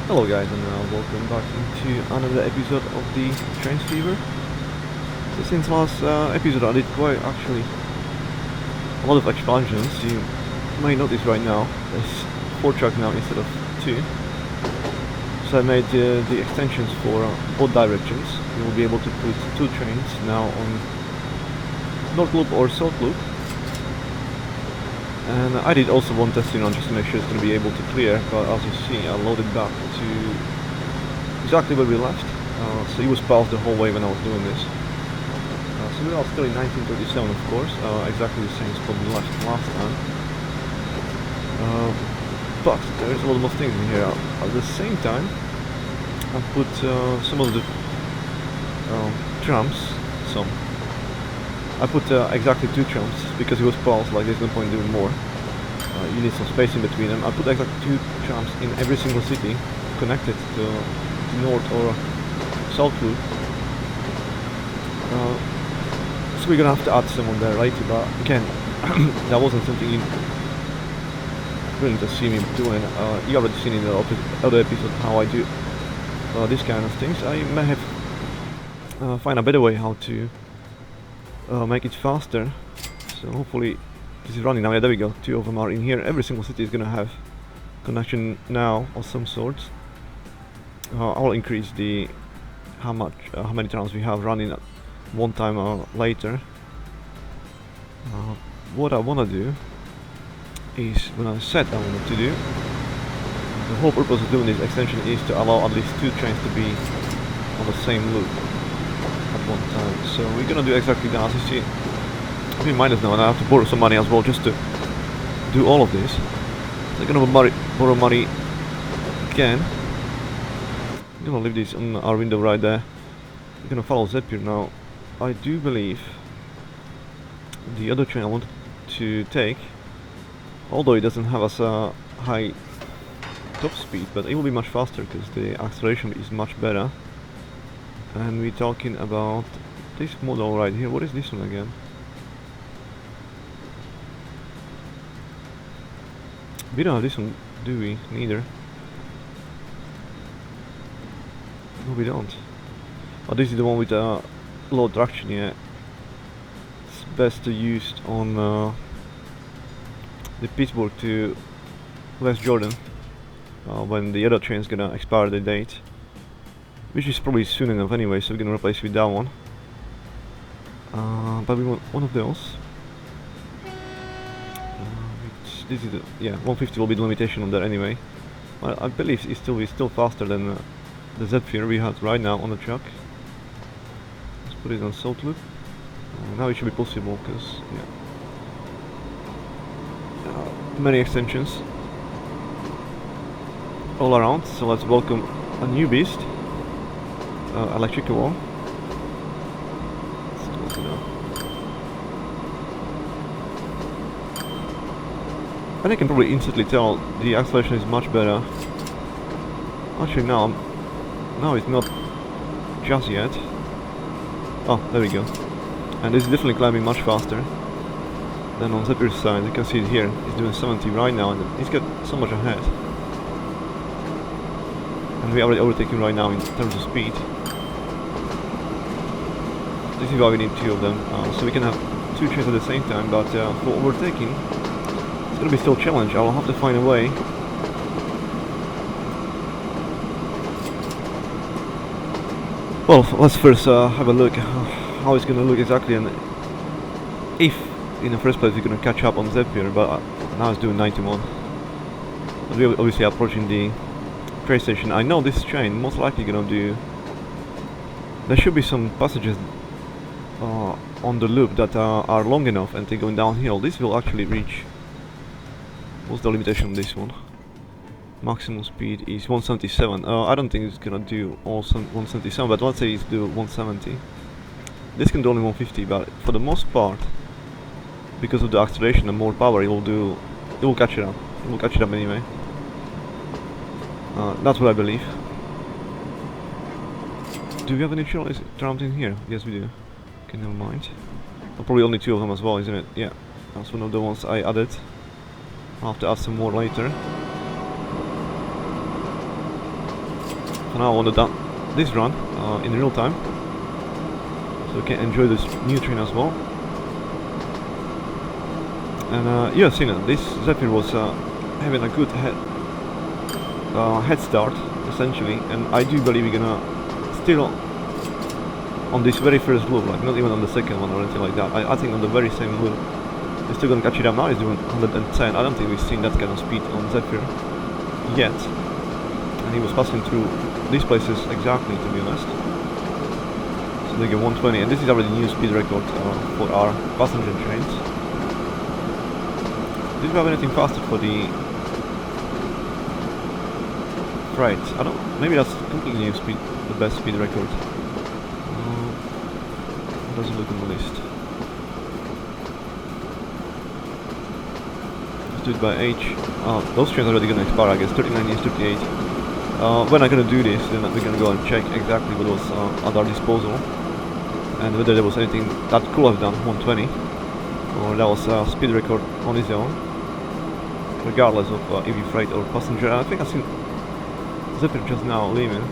Hello guys and welcome back into another episode of the Trains Fever. So since last episode I did quite actually a lot of expansions. You may notice right now there's 4 tracks now instead of 2. So I made the extensions for both directions. You will be able to put 2 trains now on North Loop or South Loop. And I did also one testing run just to make sure it's going to be able to clear, but as you see I loaded back to exactly where we left. So it was paused the whole way when I was doing this. So we are still in 1937 of course, exactly the same spot we left last time. But there's a lot more things in here. At the same time I put some of the trams, I put exactly 2 trams because it was paused, like there's no point doing more. You need some space in between them. I put exactly 2 trams in every single city connected to North or South Loop. So we're gonna have to add someone there later, but again, that wasn't something you really to see me doing. You already seen in the other episode how I do this kind of things. I may have find a better way how to make it faster. So hopefully this is running now. Yeah, there we go. 2 of them are in here. Every single city is gonna have connection now of some sort. I'll increase the how many trams we have running at one time or later. What I wanna do is when I said I wanted to do, the whole purpose of doing this extension is to allow at least 2 trains to be on the same loop at one time. So we're gonna do exactly that. As you see, I'm in minus now and I have to borrow some money as well just to do all of this. So I'm gonna borrow money again. I'm gonna leave this on our window right there. I'm gonna follow Zapier now. I do believe the other train I wanted to take, although it doesn't have as a high top speed, but it will be much faster because the acceleration is much better. And we're talking about this model right here. What is this one again? We don't have this one, do we? Neither. No, we don't. Oh, this is the one with low traction, yeah. It's best to use on the Pittsburgh to West Jordan when the other train's gonna expire the date. Which is probably soon enough anyway, so we're gonna replace with that one. But we want one of those. This is yeah, 150 will be the limitation on that anyway. But I believe it's still faster than the Zephyr we have right now on the truck. Let's put it on South Loop. Now it should be possible because yeah, many extensions all around. So let's welcome a new beast. Electrical wall. And I can probably instantly tell the acceleration is much better. Actually now it's not just yet. Oh, there we go. And this is definitely climbing much faster than on Zepyr's side. You can see it here. He's doing 70 right now and he's got so much ahead. And we're already overtaking right now in terms of speed. This is why we need 2 of them, so we can have 2 trains at the same time, but for overtaking, it's gonna be still a challenge. I'll have to find a way. Well, let's first have a look how it's gonna look exactly, and if in the first place we're gonna catch up on Zephyr, but now it's doing 91. But we're obviously approaching the train station. I know this train most likely gonna do. There should be some passages on the loop that are long enough and they're going downhill. This will actually reach. What's the limitation on this one? Maximum speed is 177. I don't think it's gonna do all 177, but let's say it's do 170. This can do only 150, but for the most part, because of the acceleration and more power, it will catch it up. It will catch it up anyway. That's what I believe. Do we have any trams in here? Yes, we do. Okay, never mind. Probably only 2 of them as well, isn't it? Yeah, that's one of the ones I added. I'll have to add some more later. now I want to do this run in real time, so we can enjoy this new train as well. And you have seen it, this Zephyr was having a good head start, essentially, and I do believe we're gonna still on this very first loop, like not even on the second one or anything like that. I think on the very same loop we're still gonna catch it up. Now he's doing 110. I don't think we've seen that kind of speed on Zephyr yet, and he was passing through these places exactly, to be honest. So they get 120, and this is already new speed record for our passenger trains. Did we have anything faster for the freight? I don't. Maybe that's completely new speed, the best speed record. How does it look on the list? Let's do it by age. Those trains are already gonna expire, I guess. 39 is 38. When I'm gonna do this, then we're gonna go and check exactly what was at our disposal, and whether there was anything that could have done 120, or that was a speed record on its own, regardless of EV freight or passenger. I think I've seen Zephyr just now leaving.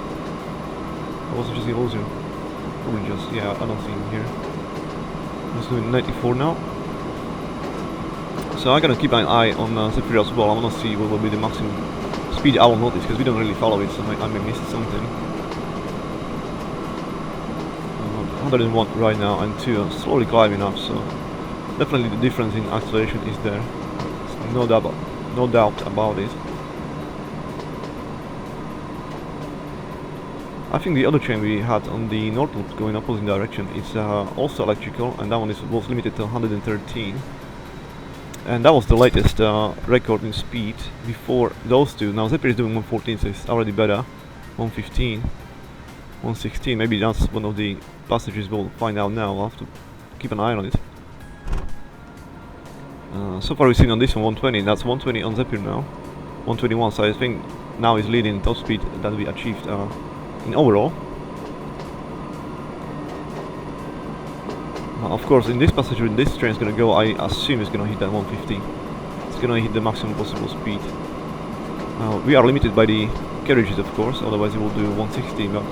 Or was it just illusion? Probably just, yeah, I don't see him here. He's doing 94 now. So I'm gonna keep an eye on Zephyr as well. I wanna see what will be the maximum speed I will notice, because we don't really follow it, so I may miss something. 101 right now, and 2 are slowly climbing up, so definitely the difference in acceleration is there. No doubt about it. I think the other train we had on the north loop going opposite direction is also electrical, and that one was limited to 113. And that was the latest record in speed before those two. Now Zephyr is doing 114, so it's already better. 115, 116. Maybe that's one of the passages we'll find out now. I'll have to keep an eye on it. So far we've seen on this one 120. That's 120 on Zephyr now. 121. So I think now is leading top speed that we achieved in overall. Of course, in this passage when this train is going to go, I assume it's going to hit that 150. It's going to hit the maximum possible speed. We are limited by the carriages, of course, otherwise it will do 160, but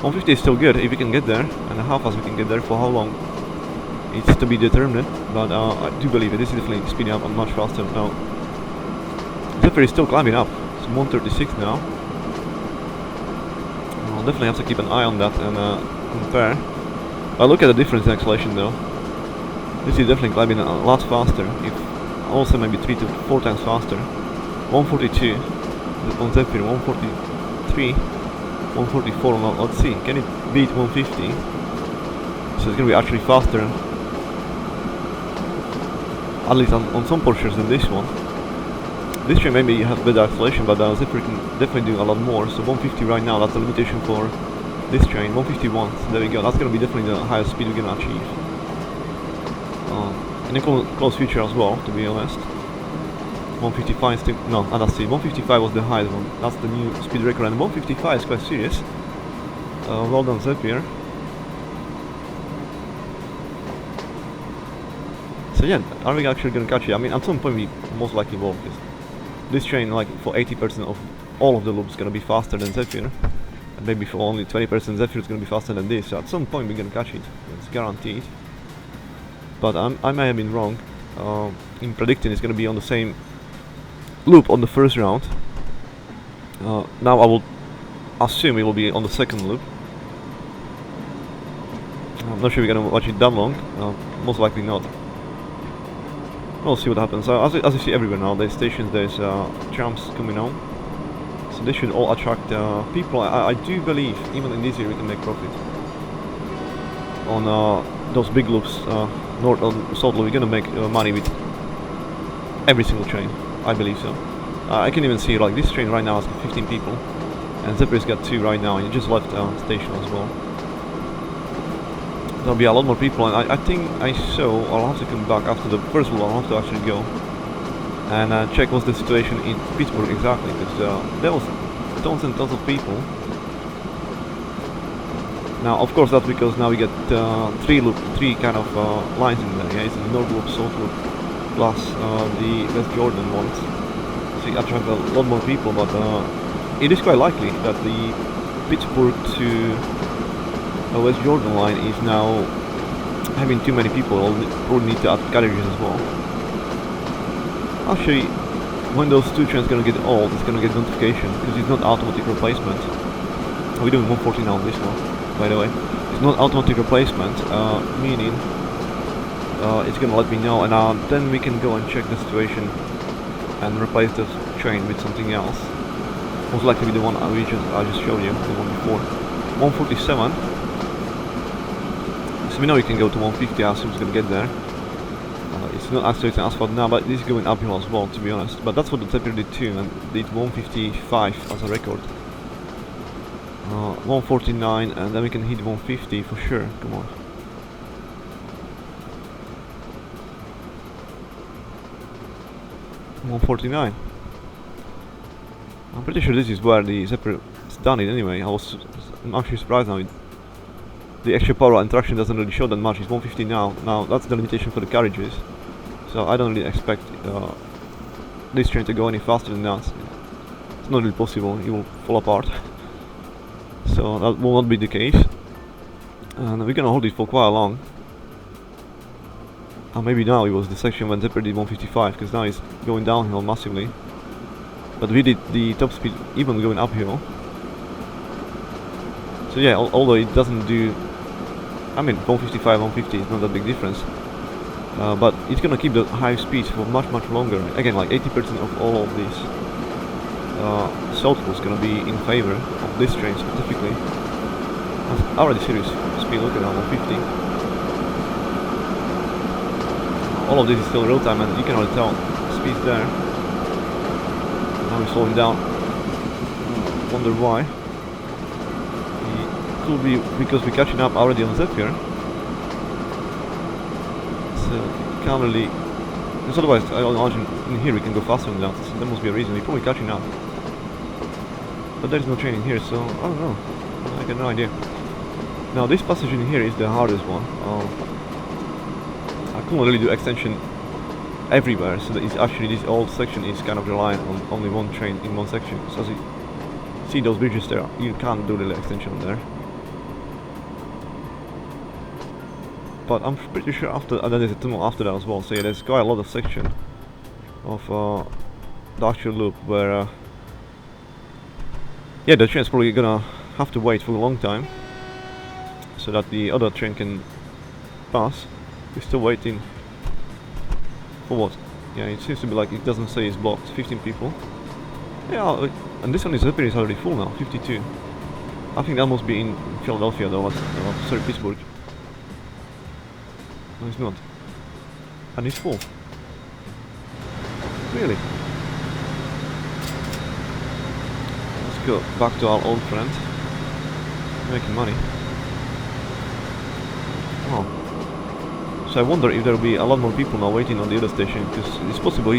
150 is still good if we can get there, and how fast we can get there, for how long, it's to be determined, but I do believe it. This is definitely speeding up much faster now. Zephyr is still climbing up. It's 136 now. I'll definitely have to keep an eye on that and compare. Look at the difference in acceleration though. This is definitely climbing a lot faster, if also maybe 3 to 4 times faster. 142 on Zephyr, 143, 144 on, let's see, can it beat 150? So it's gonna be actually faster, at least on some portions than this one. This train maybe has better acceleration, but Zephyr can definitely do a lot more, so 150 right now, that's the limitation for this train. 151, so there we go, that's going to be definitely the highest speed we're going to achieve. In the close future as well, to be honest. 155 still, no, let's see, 155 was the highest one, that's the new speed record, and 155 is quite serious. Well done Zephyr. So yeah, are we actually going to catch it? I mean, at some point we most likely will, because this train, like, for 80% of all of the loops is going to be faster than Zephyr. Maybe for only 20% Zephyr is going to be faster than this, so at some point we're going to catch it, it's guaranteed. But I may have been wrong in predicting it's going to be on the same loop on the first round. Now I will assume it will be on the second loop. I'm not sure we're going to watch it that long, most likely not. We'll see what happens. As you see everywhere now, there's stations, there's trams coming on. So they should all attract people. I do believe even in this year we can make profit on those big loops, north and south loop. We're gonna make money with every single train. I believe so. I can even see, like, this train right now has 15 people, and Zephyr's got 2 right now, and it just left station as well. There'll be a lot more people, and I think I saw, I'll have to come back after the first one. I'll have to actually go and check what's the situation in Pittsburgh exactly, because there was tons and tons of people. Now, of course, that's because now we get 3 kind of lines in there. Yeah, it's the North Loop, South Loop, plus the West Jordan ones. So you attract a lot more people, but it is quite likely that the Pittsburgh to West Jordan line is now having too many people. I'll probably need to add carriages as well. Actually, when those two trains gonna get old, it's gonna get notification because it's not automatic replacement. We're doing 140 now on this one, by the way. It's not automatic replacement, meaning it's gonna let me know, and then we can go and check the situation and replace the train with something else. Most likely with the one I just showed you, the one before. 147. So we know we can go to 150 as soon as it's gonna get there. It's not accelerating asphalt now, but this is going uphill as well, to be honest. But that's what the Zephyr did too, and did 155 as a record. 149, and then we can hit 150 for sure. Come on. $149. I'm pretty sure this is where the Zephyr has done it anyway. I'm actually surprised now. The extra power and traction doesn't really show that much. It's 150 now. Now that's the limitation for the carriages. So I don't really expect this train to go any faster than that. It's not really possible. It will fall apart. So that will not be the case. And we're gonna hold it for quite long. And maybe now it was the section when Zephyr did 155, because now it's going downhill massively. But we did the top speed even going uphill. So yeah, although it doesn't do, I mean 155, 150 is not that big difference. But it's gonna keep the high speeds for much longer. Again, like 80% of all of these Southwall is gonna be in favor of this train specifically. That's already serious speed. Look at that, 150. All of this is still real time, and you can already tell speeds there. Now we're slowing down. Wonder why. It could be because we're catching up already on Zephyr. So can't really, because otherwise I imagine in here we can go faster than that, so there must be a reason. We're probably catching up, but there's no train in here, so I don't know. I got no idea. Now this passage in here is the hardest one. I couldn't really do extension everywhere, so that is actually this old section is kind of reliant on only one train in one section. So as you see those bridges there, you can't do the extension there. But I'm pretty sure after, and then there's a tunnel after that as well, so yeah, there's quite a lot of section of the actual loop where yeah, the train's probably gonna have to wait for a long time so that the other train can pass. We're still waiting for what? Yeah, it seems to be like it doesn't say it's blocked. 15 people. Yeah, and this one is already full now, 52. I think that must be in Philadelphia though, sorry, Pittsburgh. No, it's not. And it's full. Really? Let's go back to our old friend. Making money. Oh. So I wonder if there will be a lot more people now waiting on the other station, because it's possible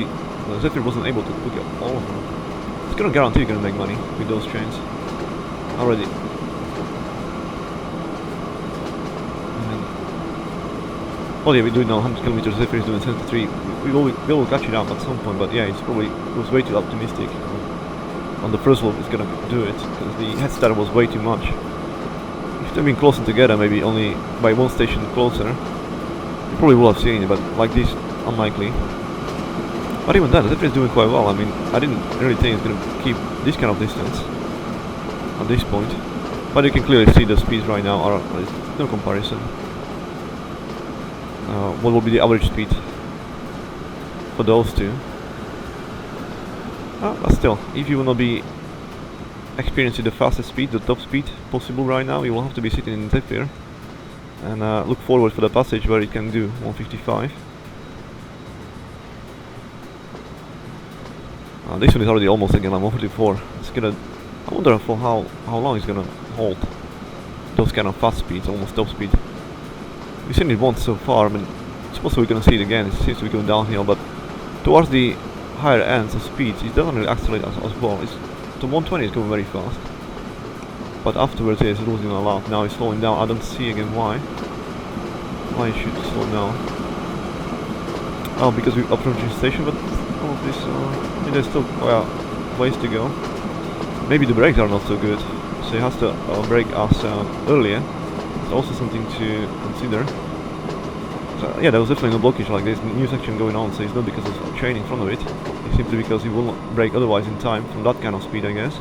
Zephyr wasn't able to pick up all of them. It's gonna guarantee you're gonna make money with those trains. Already. Oh yeah, we do know 100 kilometers. Zephyr is doing 73. We will catch it up at some point, but yeah, it was way too optimistic. On the first loop, it's gonna do it because the head start was way too much. If they've been closer together, maybe only by one station closer, you probably will have seen it. But like this, unlikely. But even then, Zephyr is doing quite well. I mean, I didn't really think it's gonna keep this kind of distance at this point. But you can clearly see the speeds right now are no comparison. What will be the average speed for those two? But still, if you will not be experiencing the fastest speed, the top speed possible right now, you will have to be sitting in Zephyr and look forward for the passage where it can do 155. This one is already almost again, like 144. It's gonna. I wonder for how long it's gonna hold those kind of fast speeds, almost top speed. We've seen it once so far. I mean, it's possible we're gonna see it again. It seems to be going downhill, but towards the higher ends of speeds, it doesn't really accelerate as well. The 120 is going very fast, but afterwards it's losing a lot. Now it's slowing down. I don't see again why it should slow down. Oh, because we're approaching the station, but all of this, there's still quite a ways to go. Maybe the brakes are not so good. so he has to brake us earlier. It's also something to consider. So yeah, there was definitely no blockage like this, new section going on, so it's not because of a train in front of it. It's simply because he will not brake otherwise in time from that kind of speed, I guess.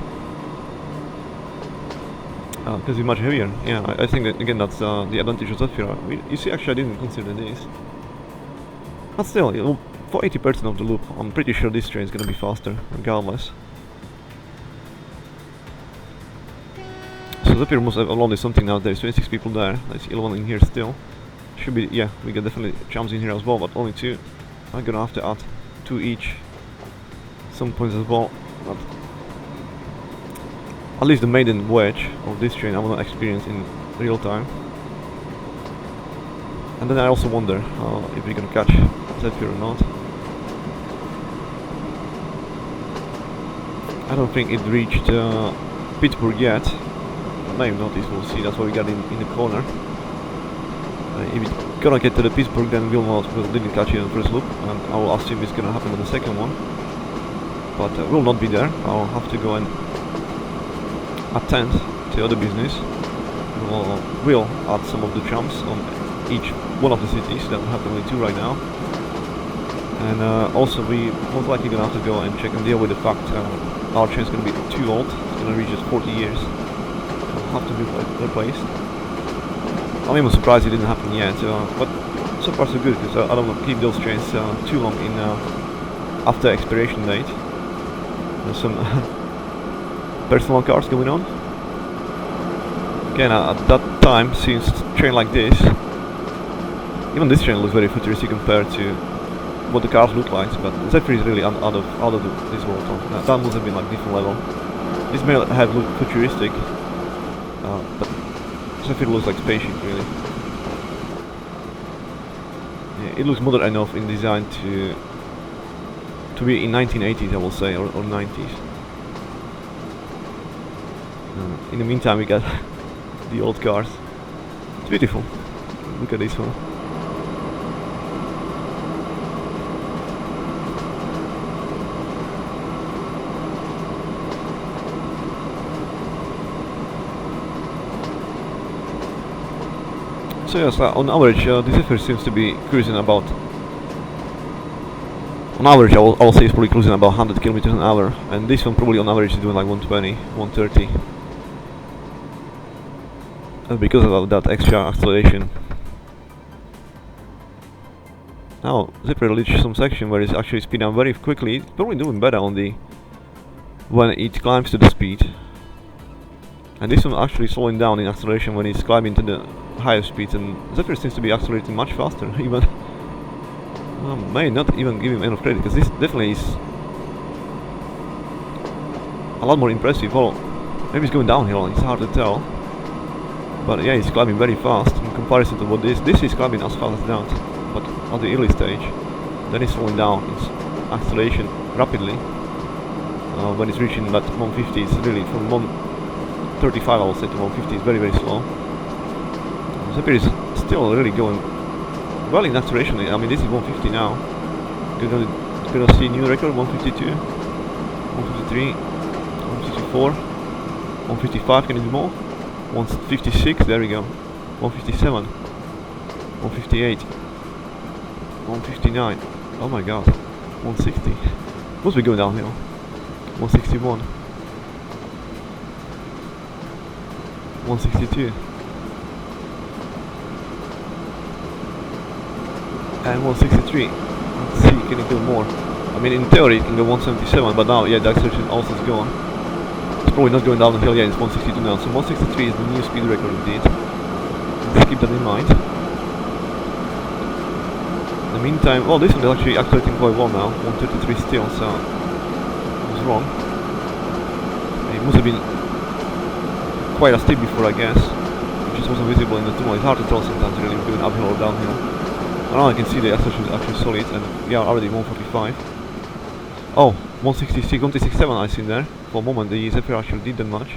Because he's much heavier. Yeah, I think that again that's the advantage of Zephyr. You see, actually I didn't consider this. But still, you know, for 80% of the loop, I'm pretty sure this train is gonna be faster, regardless. So Zephyr must have allowed something now. There's 26 people there. There's 11 in here still. Should be, yeah, we got definitely chums in here as well, but only 2. I'm gonna have to add 2 each. Some points as well. But at least the maiden wedge of this train I will not experience in real time. And then I also wonder if we're gonna catch Zephyr or not. I don't think it reached Pittsburgh yet. Maybe not, we'll see. That's what we got in the corner. If it's gonna get to the Pittsburgh, then we'll didn't catch it in the first loop, and I will assume it's gonna happen on the second one. But we'll not be there. I'll have to go and attend to other business. We'll add some of the jumps on each one of the cities. That will happen only 2 right now. And also we most likely gonna have to go and check and deal with the fact our train is gonna be too old. It's gonna reach just 40 years. It'll have to be replaced. I mean, I'm surprised it didn't happen yet, but so far so good, because I don't want to keep those trains too long in after expiration date. There's some personal cars going on. Again, at that time, since train like this, even this train looks very futuristic compared to what the cars look like, but Zephyr is really out of this world. That must have been like different level. This may have looked futuristic, but Zephyr looks like spaceship, really. Yeah, it looks modern enough in design to be in 1980s, I will say, or 90s. In the meantime, we got the old cars. It's beautiful. Look at this one. So yes, on average, the Zephyr seems to be cruising about. On average, I will say it's probably cruising about 100 kilometers an hour, and this one probably on average is doing like 120, 130. And because of that extra acceleration. Now, Zephyr reached some section where it's actually speeding up very quickly. It's probably doing better on the when it climbs to the speed. And this one actually slowing down in acceleration when it's climbing to the higher speeds, and Zephyr seems to be accelerating much faster, even. May not even give him enough credit, because this definitely is a lot more impressive. Well, maybe it's going downhill, it's hard to tell. But yeah, he's climbing very fast in comparison to what this is climbing as fast as that. But at the early stage, then it's slowing down its acceleration rapidly. When it's reaching that 150, it's really from 135 I will say to 150 is very slow. Zephyr is still really going well in acceleration. I mean, this is 150 now. You're gonna see new record, 152, 153, 154, 155. Can you do more? 156. There we go. 157, 158, 159. Oh my God. 160. Must be going downhill. 161. 162. And 163. Let's see, can it go more? I mean, in theory it can go 177, but now, yeah, the acceleration also is gone. It's probably not going down the hill yet, it's 162 now. So 163 is the new speed record indeed. Let's keep that in mind. In the meantime, well, this one is actually accelerating quite well now. 133 still, so I was wrong. It must have been quite a steep before, I guess, which just wasn't visible in the tunnel. It's hard to tell sometimes really if you're going uphill or downhill. But now I can see the acceleration is actually solid, and we are already 145. Oh, 166, 167 I see there. For a moment the Zephyr actually did that much.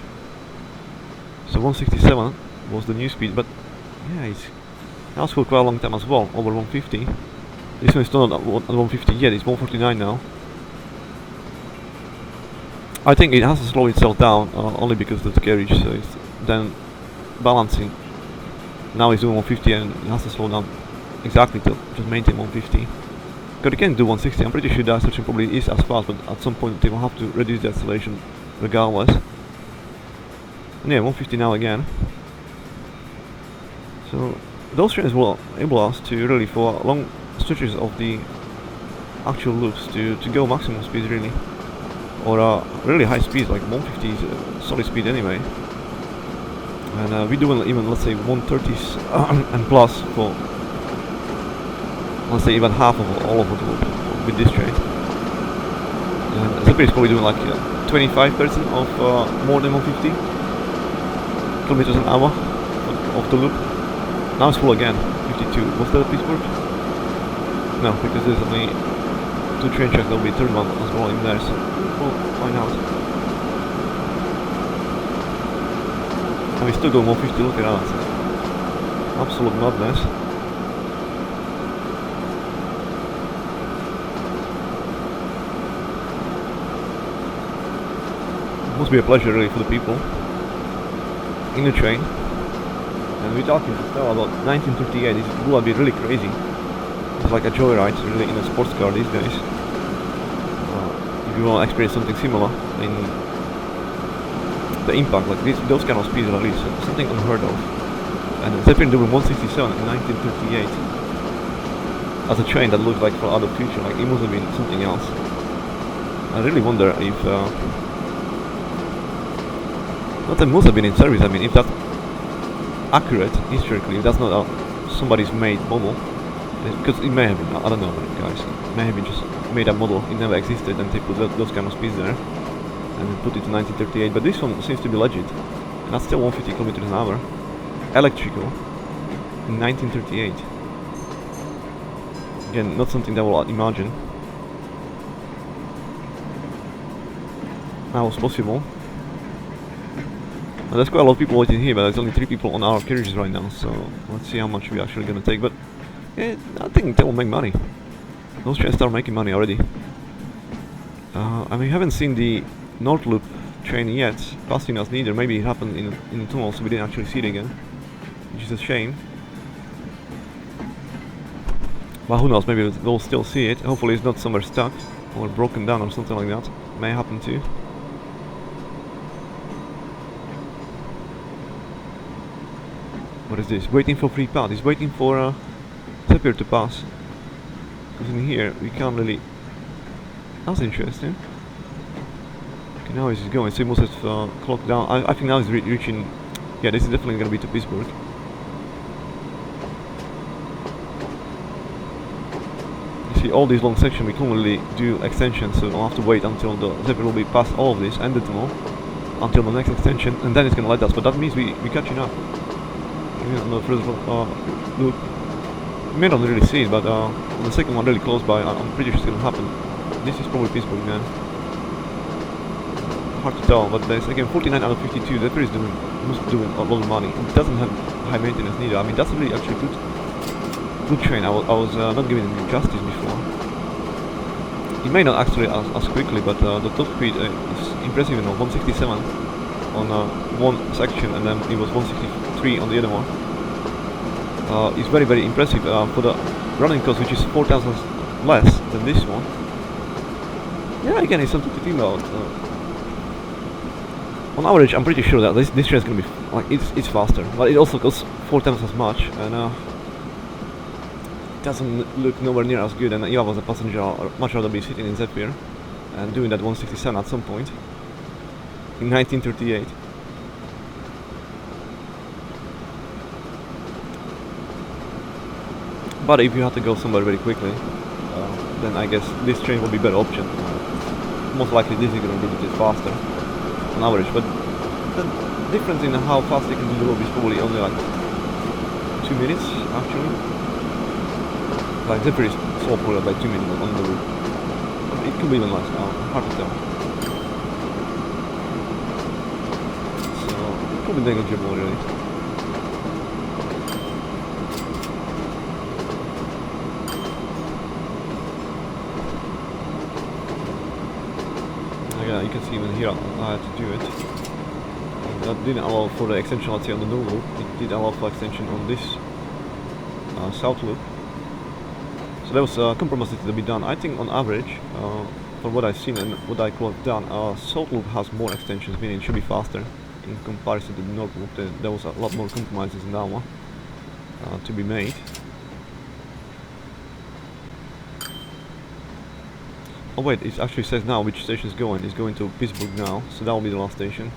So 167 was the new speed, but yeah, it's now for quite a long time as well, over 150. This one is still not at 150 yet, it's 149 now. I think it has to slow itself down only because of the carriage, so it's then balancing. Now it's doing 150 and it has to slow down exactly to just maintain 150. Because it can do 160, I'm pretty sure the acceleration probably is as fast, but at some point they will have to reduce the acceleration regardless. And yeah, 150 now again. So those trains will enable us to really, for long stretches of the actual loops, to go maximum speed really. Or really high speeds, like 150 is a solid speed anyway. And we do even, let's say, 130s and plus for, let's say, even half of all of the loop with this train. And Zephyr is probably doing like 25% of more than 150 kilometers an hour of the loop. Now it's full again, 52. Was that Pittsburgh? No, because there's only 2 train tracks, there'll be a third one as well in there, so we'll find out. And we're still going 150, look at that. Absolute madness. It must be a pleasure really for the people in the train. And we're talking still about 1938, this will be really crazy. It's like a joyride really in a sports car these days. If you want to experience something similar in the impact, like those kind of speeds, at least something unheard of. And Zeppelin doing 167 in 1938 as a train that looks like from out of the future, like it must have been something else. I really wonder if not that must have been in service. I mean, if that's accurate historically, if that's not somebody's made model, because it may have been, I don't know guys, it may have been just made a model, it never existed and they put those kind of speeds there and they put it to 1938, but this one seems to be legit and that's still 150 kilometers an hour electrical in 1938. Again, not something that we'll imagine that was possible. And there's quite a lot of people waiting here, but there's only 3 people on our carriages right now, so let's see how much we're actually gonna take. But yeah, I think they will make money. Those trains start making money already. And we haven't seen the North Loop train yet passing us neither. Maybe it happened in the tunnel, so we didn't actually see it again, which is a shame. But who knows, maybe we'll still see it. Hopefully it's not somewhere stuck or broken down or something like that. May happen too. What is this? Waiting for free path. He's waiting for Zephyr to pass. Because in here we can't really. That's interesting. Okay, now he's going. So he must have clocked down. I think now he's reaching. Yeah, this is definitely going to be to Pittsburgh. You see, all these long sections we can't really do extensions, so I'll have to wait until the Zephyr will be past all of this and the tunnel until the next extension, and then it's going to let us. But that means we're catching up. On the first loop, you may not really see it, but on the second one really close by, I'm pretty sure it's gonna happen. This is probably Pittsburgh again. Hard to tell, but there's again 49 out of 52. That is must be doing a lot of money. It doesn't have high maintenance neither. I mean, that's a really actually good train. I was not giving it justice before. It may not actually as quickly, but the top speed is impressive. 167 on one section, and then it was 163 on the other one. It's very, very impressive for the running cost, which is 4 times less than this one. Yeah, again, it's something to think about. On average, I'm pretty sure that this train is going to be like it's faster, but it also costs 4 times as much, and it doesn't look nowhere near as good. And you as a passenger, I'd much rather be sitting in Zephyr and doing that 167 at some point in 1938. But if you have to go somewhere very quickly, then I guess this train will be a better option. Most likely this is going to be a bit faster on average, but the difference in how fast you can do the loop is probably only like 2 minutes actually. Like Zephyr is so probably like 2 minutes on the loop. It could be even less, hard to tell. So it could be negligible really. can see even here I had to do it. And that didn't allow for the extension, let's say, on the new loop. It did allow for extension on this south loop. So there was compromises to be done. I think on average, from what I've seen and what I could have done, south loop has more extensions, meaning it should be faster in comparison to the north loop. There was a lot more compromises in that one to be made. Oh wait, it actually says now which station is going. It's going to Pittsburgh now, so that will be the last station.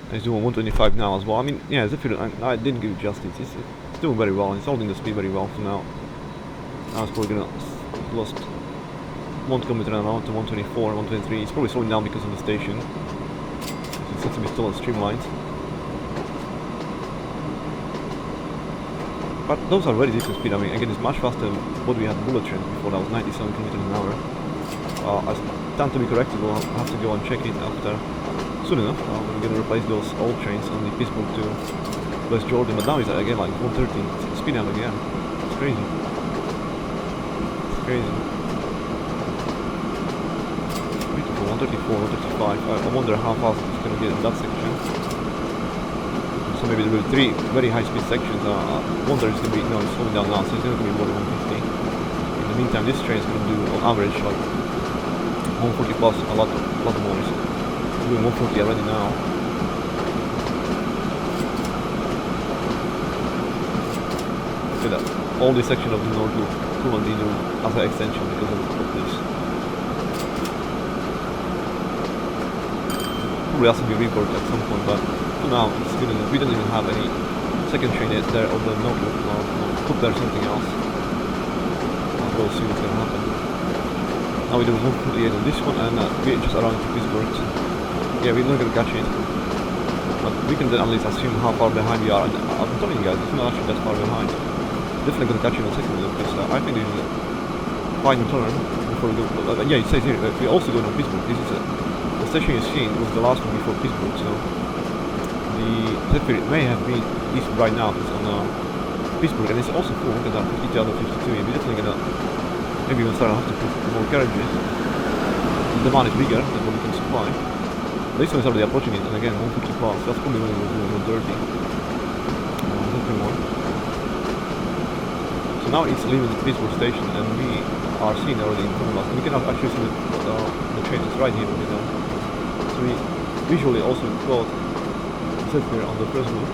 And it's doing 125 now as well. I mean, yeah, Zephyr, I didn't give it justice. It's doing very well. It's holding the speed very well for now. Now it's probably gonna lost 1 kilometer an hour to 124, 123. It's probably slowing down because of the station. It seems to be still streamlined. But those are very decent speed. I mean, again, it's much faster than what we had bullet trains before. That was 97 kilometers an hour. I stand to be corrected. We'll have to go and check it after soon enough. We're going to replace those old trains on the Pittsburgh to West Jordan. But now it's again like 113. It's speed up again. It's crazy. It's crazy. Beautiful. 134, 135. I wonder how fast it's going to get in that section. So maybe there will be 3 very high speed sections. I wonder it's going to be, no, it's slowing down now, so it's going to be more than 150. In the meantime, this train is going to do on average like 140 plus, a lot more. It's doing 140 already now. Look at that. All this section of the North Loop couldn't be doing as an extension because of this. Probably has to be reworked at some point, but for now it's good enough. We don't even have any second train yet there on the North Loop. Put there something else. We'll see what's gonna happen. Now we do 148 on this one, and we're just around to Pittsburgh. So yeah, we're not gonna catch it, but we can then at least assume how far behind we are. And I'm telling you guys, it's not actually that far behind. Definitely gonna catch it in a second because I think this is a final turn before we go. Yeah, it says here we're also going to Pittsburgh. This is the station you've seen was the last one before Pittsburgh, so the Zephyr may have been east right now. It's on Pittsburgh, and it's also full. Look at that, 52 out of 52. We're definitely gonna maybe we'll start to have to put more carriages. The demand is bigger than what we can supply. This one is already approaching it, and again 150 plus. That's probably when it was doing 130. Nothing more. So now it's leaving the Pittsburgh station, and we are seeing already in front of us. And we can actually see the train is right here. So we visually also got Zephyr on the first loop.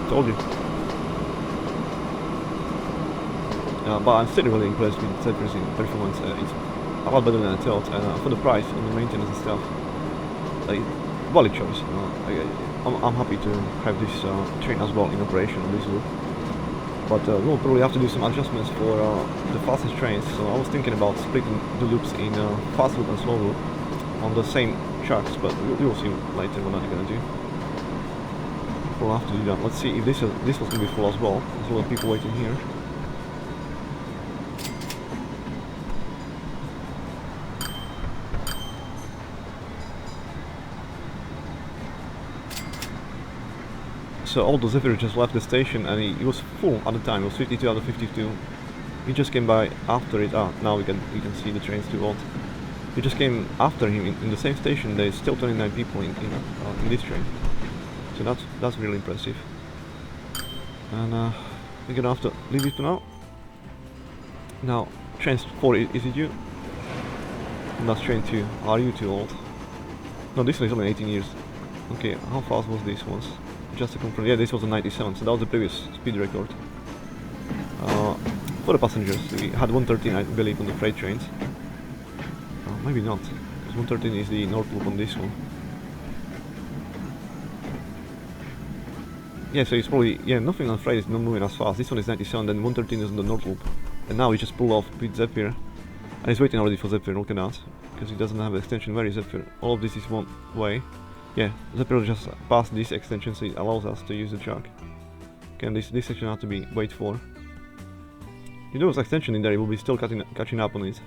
Told you. But I'm still really impressed with Zephyr's performance. It's a lot better than I thought, and for the price and the maintenance and stuff, valid choice. I'm happy to have this train as well in operation on this loop. But we'll probably have to do some adjustments for the fastest trains. So I was thinking about splitting the loops in fast loop and slow loop on the same tracks, but we'll see later what I'm gonna do. We'll have to do that. Let's see if this was gonna be full as well. There's a lot of people waiting here. So all the Zephyr just left the station, and he was full at the time. It was 52 out of 52. He just came by after it. Now we can see the trains too old. He just came after him in the same station. There's still 29 people in this train. So that's really impressive. And we're gonna have to leave it for now. Now, train 4, is it you? And that's train 2. Are you too old? No, this one is only 18 years. Okay, how fast was this one? Just to confirm, yeah, this was a 97, so that was the previous speed record. For the passengers, we had 113, I believe, on the freight trains. Maybe not, because 113 is the North Loop on this one. Yeah, so it's probably, yeah, nothing on freight is not moving as fast. This one is 97, then 113 is on the North Loop. And now we just pulled off with Zephyr. And he's waiting already for Zephyr, look at that. Because he doesn't have an extension. Where is Zephyr? All of this is one way. Yeah, Zephyr just passed this extension, so it allows us to use the track. Okay, and this section has to be wait for. If there was extension in there, it will be still catching up on it.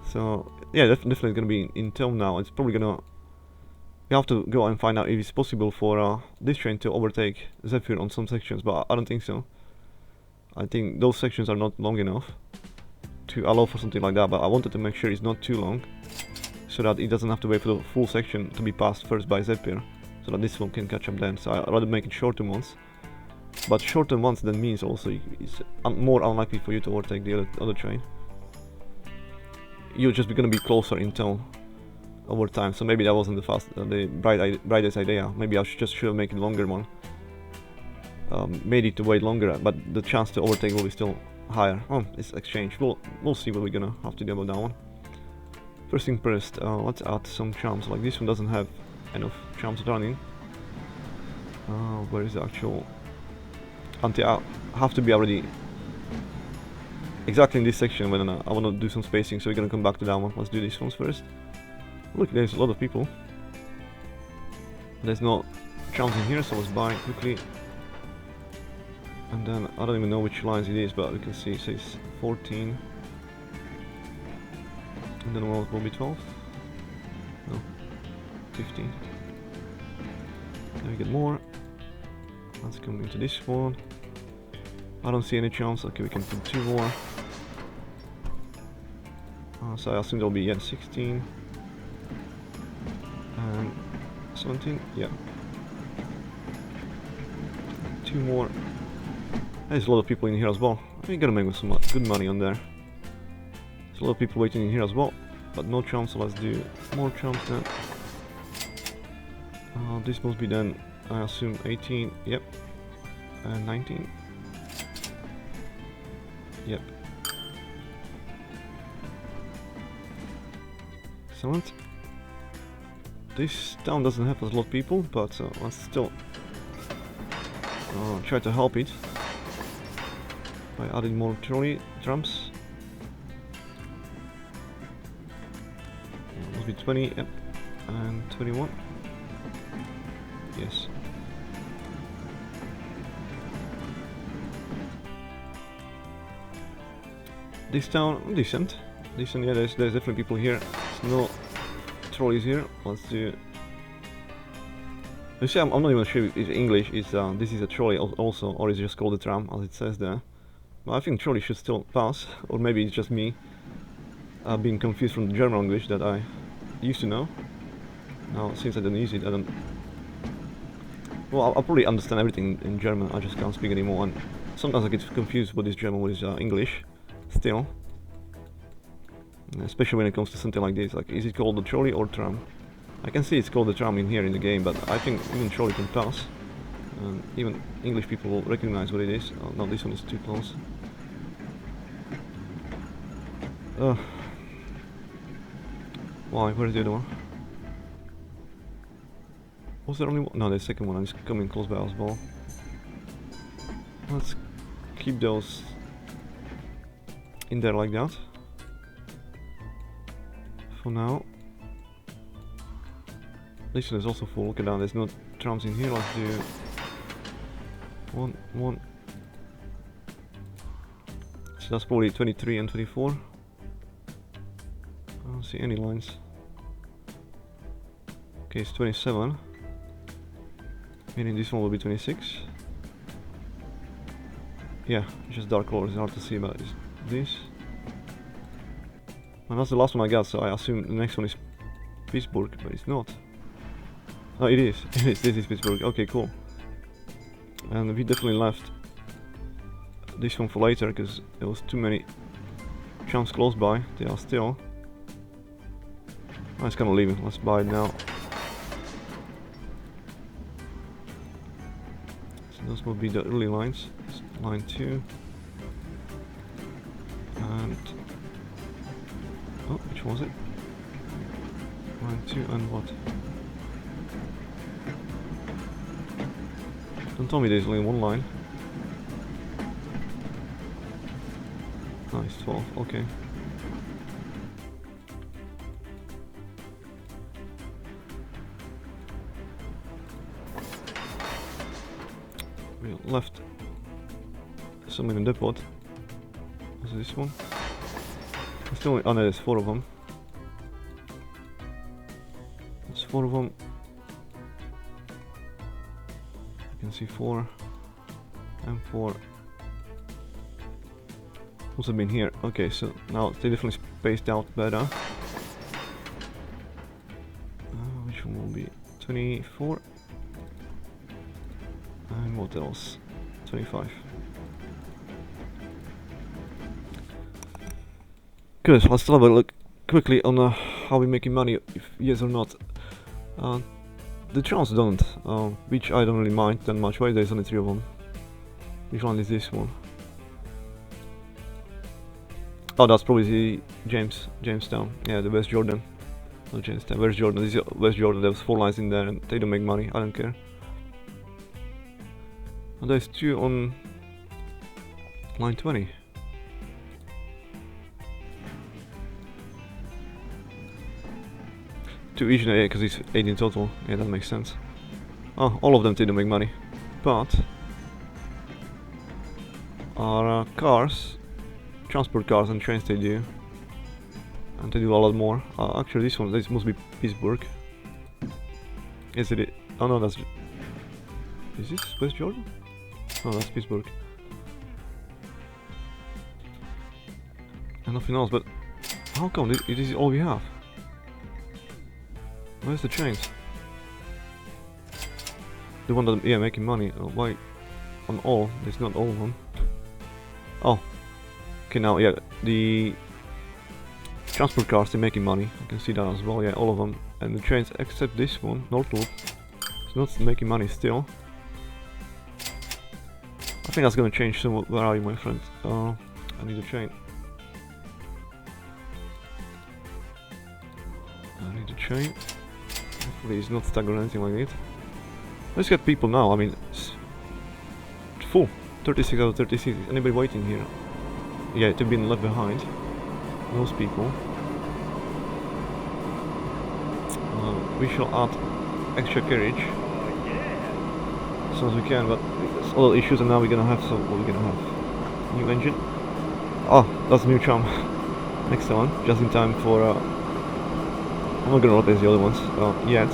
So yeah, definitely gonna be in tow now. It's probably gonna. We have to go and find out if it's possible for this train to overtake Zephyr on some sections, but I don't think so. I think those sections are not long enough to allow for something like that, but I wanted to make sure it's not too long, so that it doesn't have to wait for the full section to be passed first by Zapier, so that this one can catch up then. So I'd rather make it shorter ones. But shorter ones then means also it's more unlikely for you to overtake the other train. You're just gonna be closer in tone over time. So maybe that wasn't the brightest idea. Maybe I should have made it longer one. Made it to wait longer, but the chance to overtake will be still higher. Oh, it's exchange. We'll see what we're gonna have to do about that one. First thing first, let's add some charms. Like this one doesn't have enough charms running. Where is the actual? Until I have to be already exactly in this section when I want to do some spacing, so we're gonna come back to that one. Let's do these ones first. Look, there's a lot of people. There's no charms in here, so let's buy quickly. And then I don't even know which lines it is, but we can see it says 14. And then what will be 12? No, 15. Then we get more. Let's come into this one. I don't see any chance. Okay, we can put 2 more. So I assume there'll be 16 and 17. Yeah, 2 more. There's a lot of people in here as well. We're gonna make some good money on there. There's a lot of people waiting in here as well, but no chance. So let's do more chance then. This must be then, I assume 18. Yep. And 19. Yep. Excellent. This town doesn't have a lot of people, but let's still try to help it by adding more trolley trams. Must be 20, yep, and 21. Yes. This town, decent. Yeah, there's definitely people here. There's no trolleys here. Let's do... You see, I'm not even sure if English is, this is a trolley also, or is it just called a tram, as it says there. But I think trolley should still pass, or maybe it's just me being confused from the German language that I used to know. Now, since I don't use it, I don't... Well, I'll probably understand everything in German, I just can't speak anymore, and sometimes I get confused what is German, what is English, still. Especially when it comes to something like this, like, is it called a trolley or tram? I can see it's called a tram in here in the game, but I think even trolley can pass. Even English people will recognize what it is. Oh, no, this one is too close. Why? Where's the other one? Was there only one? No, the second one is coming close by as well. Let's keep those in there like that. For now. This one is also full. Look at that, there's no trams in here. Let's do one. So that's probably 23 and 24. I don't see any lines. Okay, it's 27. Meaning this one will be 26. Yeah, just dark colors, it's hard to see, but it's this. And that's the last one I got, so I assume the next one is Pittsburgh, but it's not. Oh, it is. This is Pittsburgh. Okay, cool. And we definitely left this one for later because there was too many trams close by. They are still. I just gonna leave it. Let's buy it now. So those will be the early lines. It's line 2. And oh, which was it? Line 2 and what? Don't tell me there's only one line. Nice, 12, okay. We left some in the depot. What's this one? Still, oh no, there's 4 of them. There's 4 of them. You can see 4 and 4. Must have been here. Okay, so now they definitely spaced out better. Which one will be 24? And what else? 25. Good. Let's have a look quickly on how we're making money, if yes or not. The chance don't, which I don't really mind that much. Why there's only 3 of them? Which one is this one? Oh, that's probably the Jamestown. Yeah, the West Jordan. Not Jamestown, West Jordan. This is West Jordan. There's 4 lines in there and they don't make money. I don't care. And there's 2 on line 20. Two each, yeah, because it's 8 in total. Yeah, that makes sense. Oh, all of them didn't make money. But our cars, transport cars and trains they do. And they do a lot more. Actually this must be Pittsburgh. Is it? Oh no, that's... Is this West Jordan? No, that's Pittsburgh. And nothing else, but how come it is all we have? Where's the trains? The one that, yeah, making money. Why on all? It's not all of them. Oh. Okay, now, yeah, the transport cars, they're making money. I can see that as well, yeah, all of them. And the trains, except this one, Northwood, it's not making money still. I think that's gonna change soon. Where are you, my friend? I need a train. I need a train. Hopefully it's not stuck or anything like that. Let's get people now. I mean, it's full. 36 out of 36. Anybody waiting here? Yeah, they've been left behind. Those people. We shall add extra carriage as soon as we can, but there's a lot of issues, and now we're gonna have some. What we're gonna have? New engine. Oh, that's a new tram. Next one, just in time for. I'm not gonna replace the other ones yet.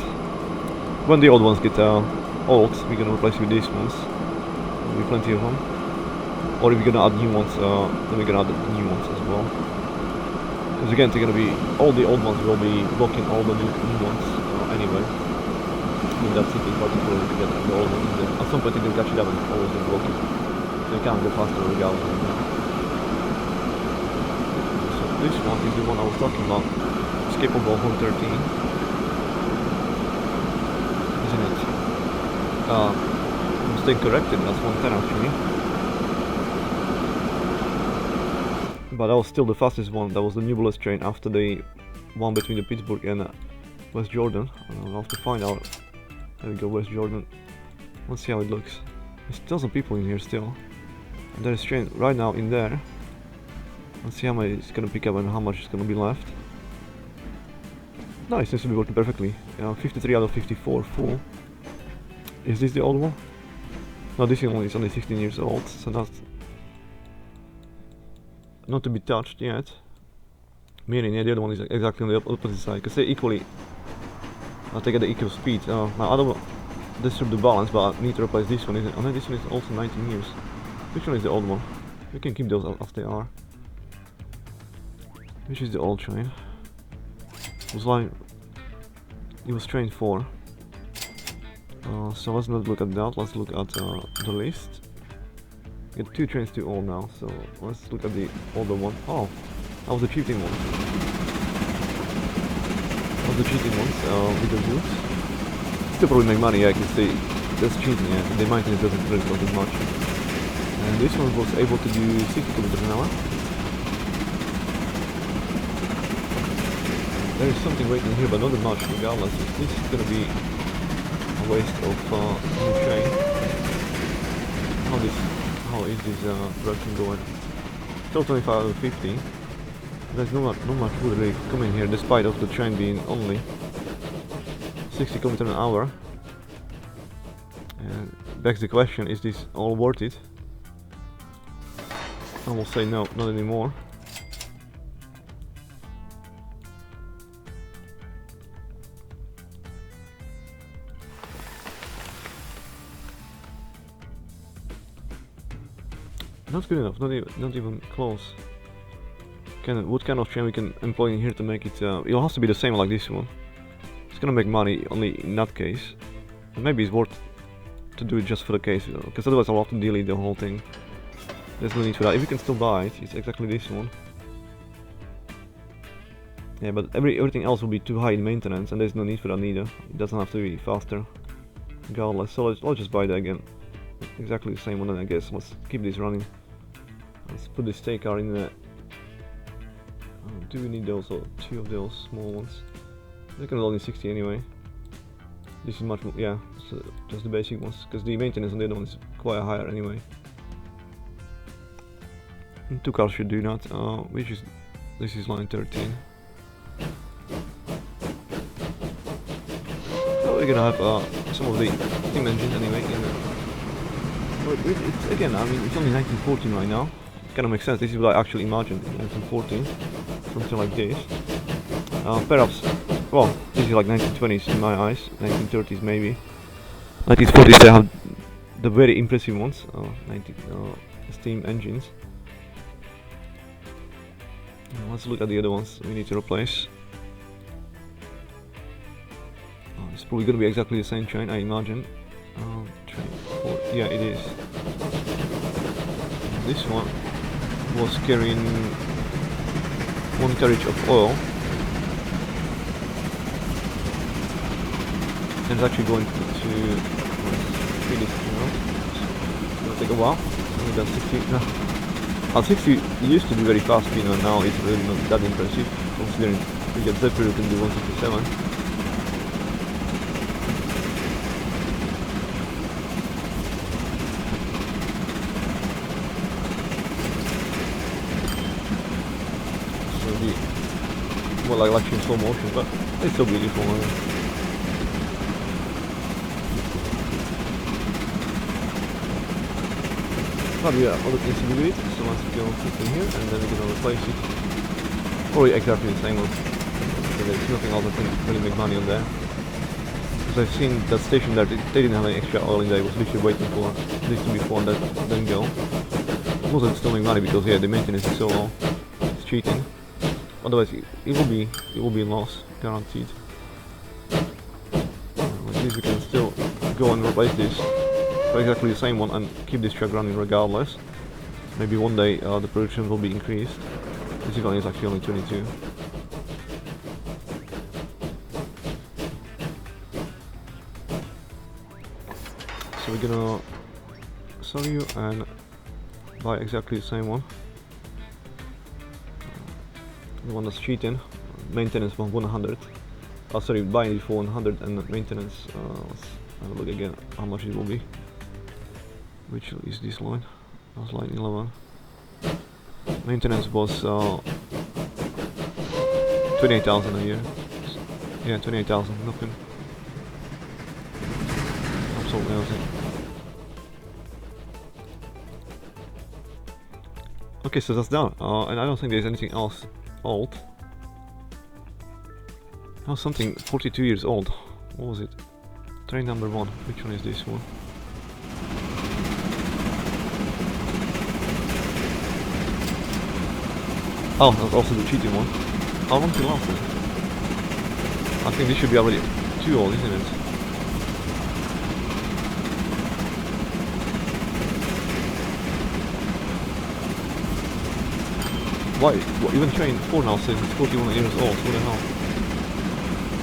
When the old ones get old, we're gonna replace with these ones. There'll be plenty of them. Or if we're gonna add new ones, then we're gonna add the new ones as well. Because again, they're gonna be all the old ones will be blocking all the new ones anyway. In that city, particularly to get the old ones. Then at some point, they'll catch it up and always block it. They can't go faster regardless. So this one is the one I was talking about. Capable 113, isn't it? I'm staying corrected, that's 110 actually. But that was still the fastest one. That was the newest train after the one between the Pittsburgh and West Jordan. I'll have to find out. There we go, West Jordan. Let's see how it looks. There's still some people in here still. And there's a train right now in there. Let's see how much it's gonna pick up and how much is gonna be left. No, it seems to be working perfectly. 53 out of 54 full. Is this the old one? No, this one is only 16 years old, so that's not to be touched yet. Meaning, yeah, the other one is exactly on the opposite side, because they equally, they get the equal speed. Now I don't want to disturb the balance, but I need to replace this one. Oh no, this one is also 19 years. Which one is the old one? We can keep those as they are. Which is the old train? It was train 4. So let's not look at that, let's look at the list. Get 2 trains too old now, so let's look at the older one. Oh, that was the cheating one. That was the cheating ones with the boots. Still probably make money, yeah, because that's cheating, yeah. The maintenance doesn't really cost as much. And this one was able to do 60 km an hour. There is something waiting here, but not that much regardless. This is gonna be a waste of new train. How is this production going? Still 25 out of 50. There's not much wood really coming here, despite of the train being only 60 km an hour. And begs the question: is this all worth it? I will say no, not anymore. Not good enough, not even close. what kind of train we can employ in here to make it. It'll have to be the same like this one. It's gonna make money only in that case. And maybe it's worth to do it just for the case, because otherwise I'll have to delete the whole thing. There's no need for that. If you can still buy it, it's exactly this one. Yeah, but everything else will be too high in maintenance, and there's no need for that neither. It doesn't have to be faster, regardless. So I'll just buy that again. Exactly the same one, and I guess let's keep this running. Let's put this stay car in there. Do we need those or two of those small ones? They're gonna only 60 anyway. This is much more, yeah, so just the basic ones, because the maintenance on the other one is quite higher anyway. And 2 cars should do that. This is line 13. So we're gonna have some of the steam engines anyway in there. But it's, again, I mean, it's only 1914 right now. It kind of makes sense. This is what I actually imagined in 1914, something like this. Perhaps, well, this is like 1920s in my eyes, 1930s maybe. 1940s they have the very impressive ones, steam engines. Let's look at the other ones we need to replace. It's probably going to be exactly the same train, I imagine. Train 4, yeah, it is. This one was carrying 1 carriage of oil, and it's actually going to speed it, you know. It's going to take a while. Only done 60. No. 60 used to be very fast, you know. Now it's really not that impressive, considering we get Zephyr who can do 167. More like in slow motion, but it's still beautiful. Probably other things to do with it, so let's go in here and then we're gonna replace it. Probably exactly the same one. So there's nothing else that can really make money on there. Because I've seen that station there, they didn't have any extra oil in there, it was literally waiting for this to be full and then go. Most of it's still make money because yeah, the maintenance is so low. It's cheating. Otherwise, it will be loss, guaranteed. Like this, we can still go and replace this for exactly the same one and keep this truck running regardless. Maybe one day the production will be increased. This one is actually only 22. So we're gonna sell you and buy exactly the same one. The one that's cheating, maintenance for 100. Oh, sorry, buying it for 100 and maintenance. Let's have a look again how much it will be. Which is this line? That was line 11. Maintenance was 28,000 a year. Yeah, 28,000, nothing. Absolutely nothing. Okay, so that's done. And I don't think there's anything else old. Oh, something 42 years old. What was it? Train number 1. Which one is this one? Oh, that's also the cheating one. How long did it last then? I think this should be already too old, isn't it? Why? What, even train 4 now says it's 41 years old, what the hell?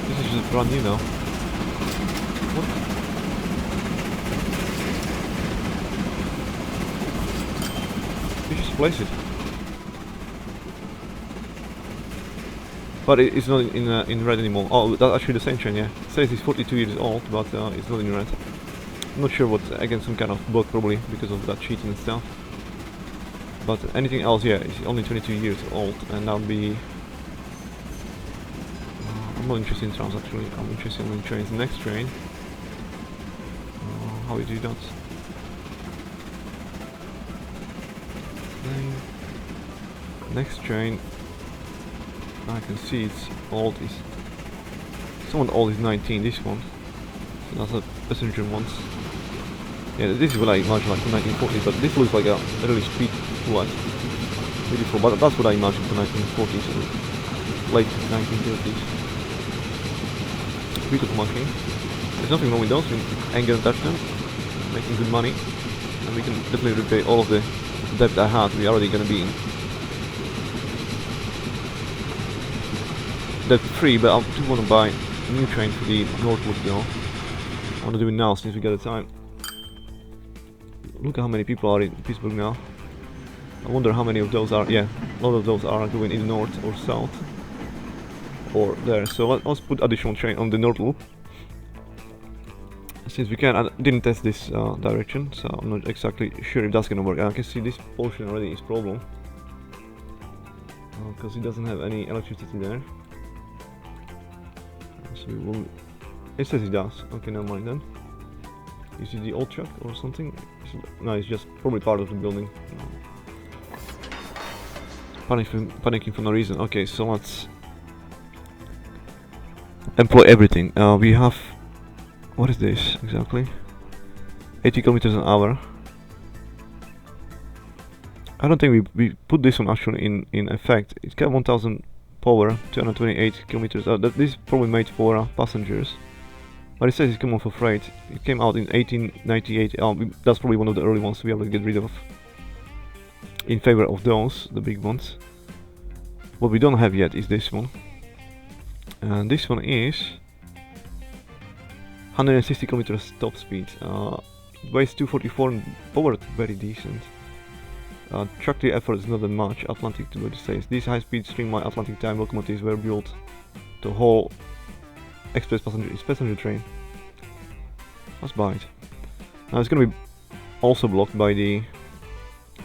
This is just brand new now. What? You just place it. But it's not in red anymore. Oh, that's actually the same train, yeah. It says it's 42 years old, but it's not in red. I'm not sure what, again, some kind of bug probably, because of that cheating and stuff. But anything else, yeah, it's only 22 years old, and that'll be... I'm not interested in trams actually, I'm interested in trains. The next train, how we do that. Next train, I can see it's old, someone old is 19, this one. So that's a passenger ones. Yeah, this is what I imagine like from 1940s, but this looks like a really street light. Beautiful, but that's what I imagined for 1940s or late 1930s. Beautiful machine. There's nothing wrong with those. We ain't gonna touch them. Making good money, and we can definitely repay all of the debt I had. We're already gonna be in debt free, but I do want to buy a new train for the northward though. I want to do it now since we got the time. Look at how many people are in Pittsburgh now. I wonder how many of those are, yeah, a lot of those are going in north or south or there. So let's put additional train on the north loop since we can. I didn't test this direction, so I'm not exactly sure if that's gonna work. And I can see this portion already is problem because it doesn't have any electricity there. So we will. It says it does. Okay, never mind then. Is it the old truck or something? No, it's just probably part of the building. Panicking for no reason. Okay, so let's employ everything. We have, what is this exactly? 80 kilometers an hour. I don't think we put this one actually in effect. It's got 1000 power, 228 kilometers. This is probably made for passengers, but it says it's coming for freight. It came out in 1898. That's probably one of the early ones we have to get rid of in favor of those, the big ones. What we don't have yet is this one, and this one is 160 kilometers top speed. Weighs 244 and power very decent. Tractor effort is not that much. Atlantic to what it says. These high-speed streamlined Atlantic time locomotives were built to haul express passenger train. Let's buy it. Now it's gonna be also blocked by the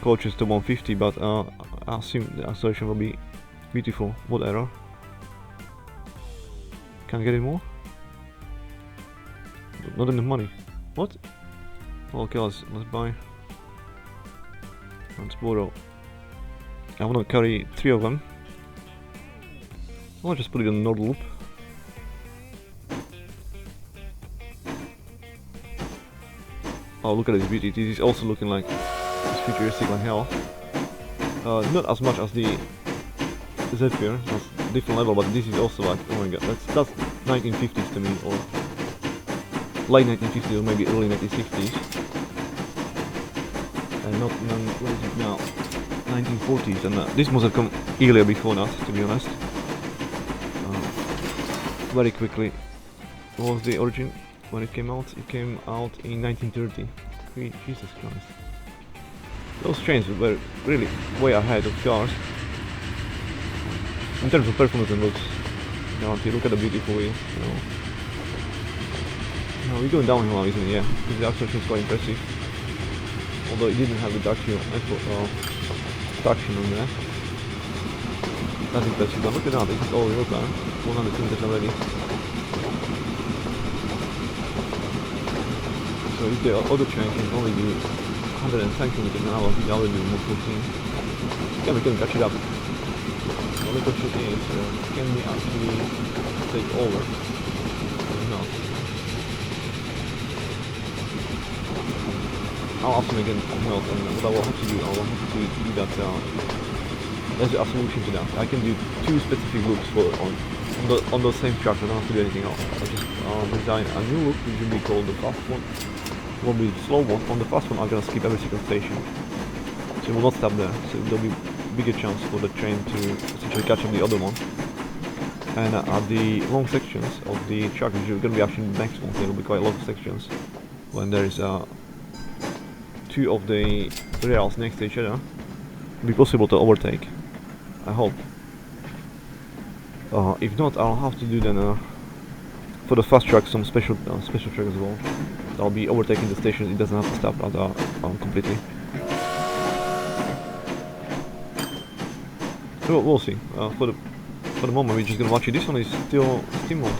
coaches to 150, but I assume the acceleration will be beautiful. What error? Can I get it more? Not enough money. What? Okay, let's buy. Let's borrow. I want to carry 3 of them. I'll just put it on node loop. Oh, look at this beauty. This is also looking like it's futuristic like hell. Not as much as the Zephyr, that's a different level, but this is also like, oh my god, that's 1950s to me, or late 1950s or maybe early 1960s. And not, what is it now? 1940s, and this must have come earlier before that, to be honest. Very quickly, what was the origin when it came out? It came out in 1930. Jesus Christ. Those trains were really way ahead of cars. In terms of performance and looks. Look at the beautiful wheel, you know. No, we're going downhill now, isn't it? Yeah, because the acceleration is quite impressive. Although it didn't have the traction on there. That's impressive, but look at that, this is all real time. 100 kilometers already. So if the other train can only do 110 kilometers an hour, we already do more 14. Yeah, we can catch it up. The only question is, can we actually take over or not? I'll have to make it melt, and what I will have to do, that. There's a solution to that. I can do 2 specific loops on the same track. I don't have to do anything else. I just design a new loop, which will be called the fast one. It will be the slow one. On the fast one, I'm gonna skip every single station, so it will not stop there. So there'll be bigger chance for the train to essentially catch up the other one. And at the long sections of the track, which are gonna be actually the next one, there will be quite a lot of sections when there is 2 of the rails next to each other. It'll be possible to overtake, I hope. If not, I'll have to do then for the fast track some special track as well. I'll be overtaking the station. It doesn't have to stop completely. So we'll see. For the moment, we're just gonna watch it. This one is still steam mode.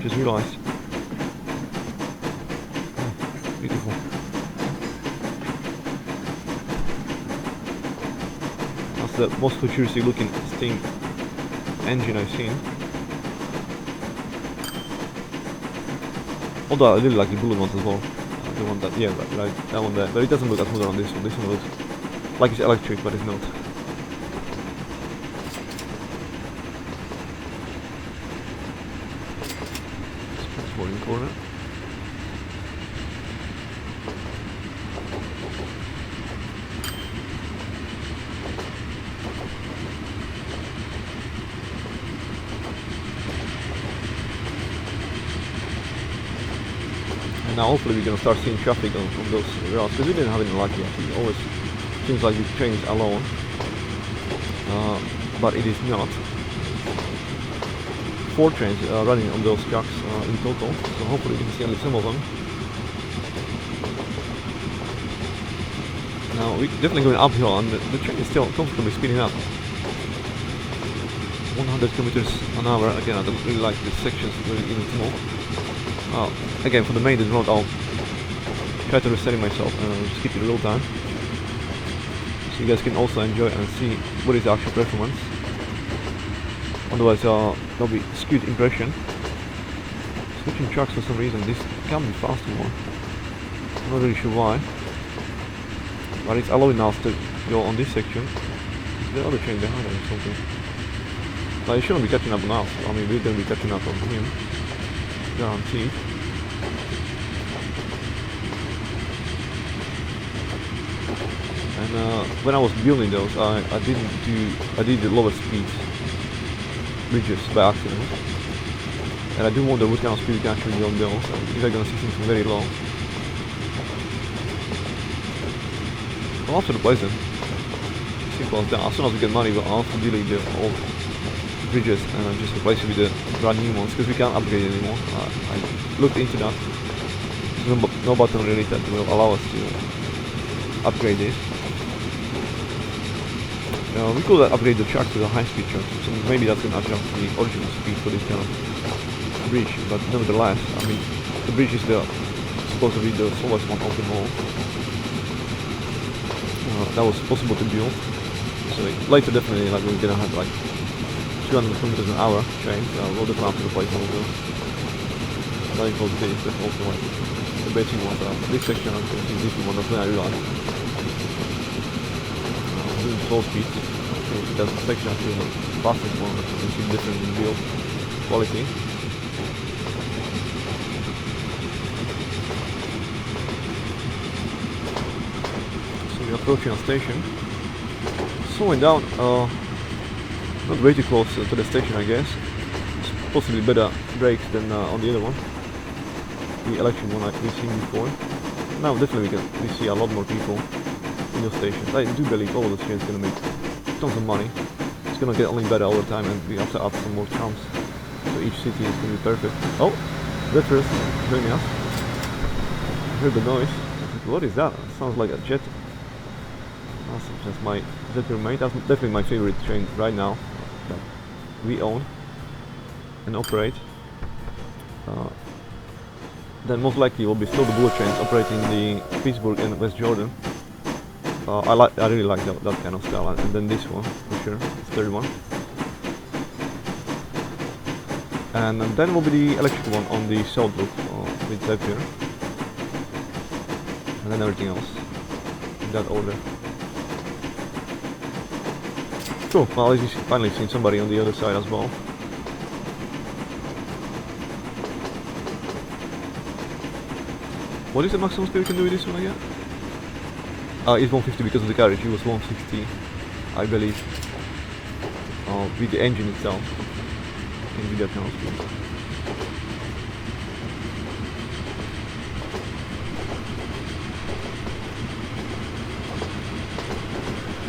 Just realized. Beautiful. That's the most futuristic looking steam engine I've seen. Although I really like the blue ones as well. The one that, yeah, right, that one there. But it doesn't look as modern on this one. This one looks like it's electric, but it's not. avoiding corner. And now hopefully we're gonna start seeing traffic on those routes, because we didn't have any luck yet. It always seems like the train is alone, but it is not. 4 trains running on those tracks in total, so hopefully we can see only some of them. Now we're definitely going uphill, and the train is still comfortably speeding up. 100 kilometers an hour. Again, I don't really like this section, it's really even small. Again, for the main road, I'll try to reset myself and just keep it real time, so you guys can also enjoy and see what is the actual performance. Otherwise, there'll be skewed impression. Switching tracks for some reason, this can be faster one. I'm not really sure why, but it's allowing us to go on this section. Is the other train behind us or something? But it shouldn't be catching up on us. I mean, we're going to be catching up on him, guaranteed. And when I was building those, I did the lower speeds bridges by accident, and I do wonder what kind of speed we can actually go on those, if I'm gonna see something very low. Well, after the place then, simple as that. As soon as we get money, we'll have to delete the old bridges and just replace it with the brand new ones, because we can't upgrade it anymore. I looked into that. There's no button really that will allow us to upgrade it. We could upgrade the track to the high-speed track, so maybe that's going to adjust the original speed for this kind of bridge, but nevertheless, I mean, the bridge is supposed to be the slowest one of them all. That was possible to build, so later definitely like we're going to have like 200 kilometers an hour trains, we'll definitely have to replace all of those. That includes this, that's also like the basic ones. This section, I'm going to see this one, that's when I realized. Doing slow speeds. That's the section actually the fastest one, you can see difference in build quality. So we're approaching a station. Slowing down, not way too close to the station, I guess. It's possibly better brakes than on the other one, the electric one like we've seen before. Now definitely we see a lot more people in those stations. I do believe all of the trains are going to make tons of money. It's going to get only better all the time, and we have to add some more trams, so each city is going to be perfect. Oh, veterans joining us. I heard the noise. What is that? It sounds like a jet. That's just my veteran mate. That's definitely my favorite train right now that we own and operate. Then most likely will be still the bullet trains operating the Pittsburgh and West Jordan. I really like that kind of style, and then this one for sure, this third one, and then will be the electric one on the south loop with Zephyr, and then everything else in that order. Cool. Well, at least you've finally seen somebody on the other side as well. What is the maximum speed we can do with this one again? It's 150 because of the carriage. It was 160, I believe, with the engine itself, and with that kind of speed.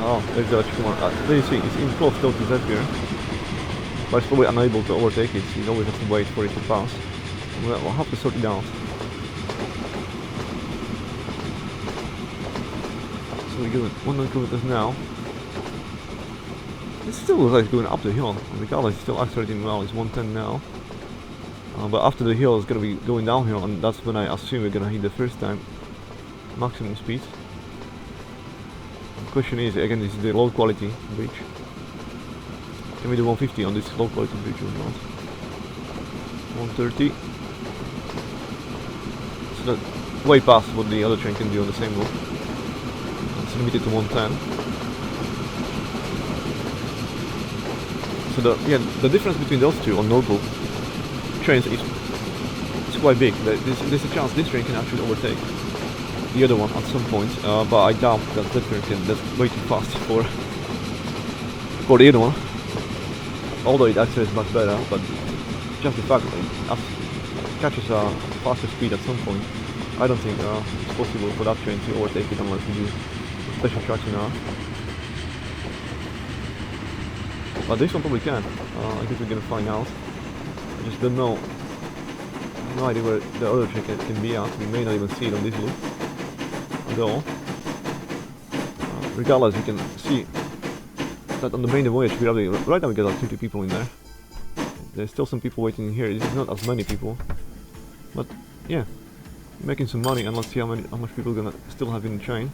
Oh, there's the electric one. There you see, it's in close to Zephyr, but it's probably unable to overtake it, so you always have to wait for it to pass. We'll have to sort it out. So we go at 100 kilometers now. It still looks like it's going up the hill. The car is still accelerating well, it's 110 now. But after the hill it's going to be going downhill, and that's when I assume we're going to hit the first time maximum speed. The question is, again, this is the low quality bridge. Can we do 150 on this low quality bridge or not? 130. So that's way past what the other train can do on the same loop. It's limited to 110. So the difference between those two on normal trains is quite big. There's a chance this train can actually overtake the other one at some point, but I doubt that train can. That's way too fast for the other one. Although it actually is much better, but just the fact that it catches a faster speed at some point, I don't think it's possible for that train to overtake it unless we do special traction now. But this one probably can. I guess we're gonna find out. I just don't know. No idea where the other train can be at. We may not even see it on this loop at all. Regardless, we can see that on the main voyage right now we got like 50 people in there. There's still some people waiting in here. This is not as many people, but yeah, making some money. And let's see how much people are gonna still have in the train.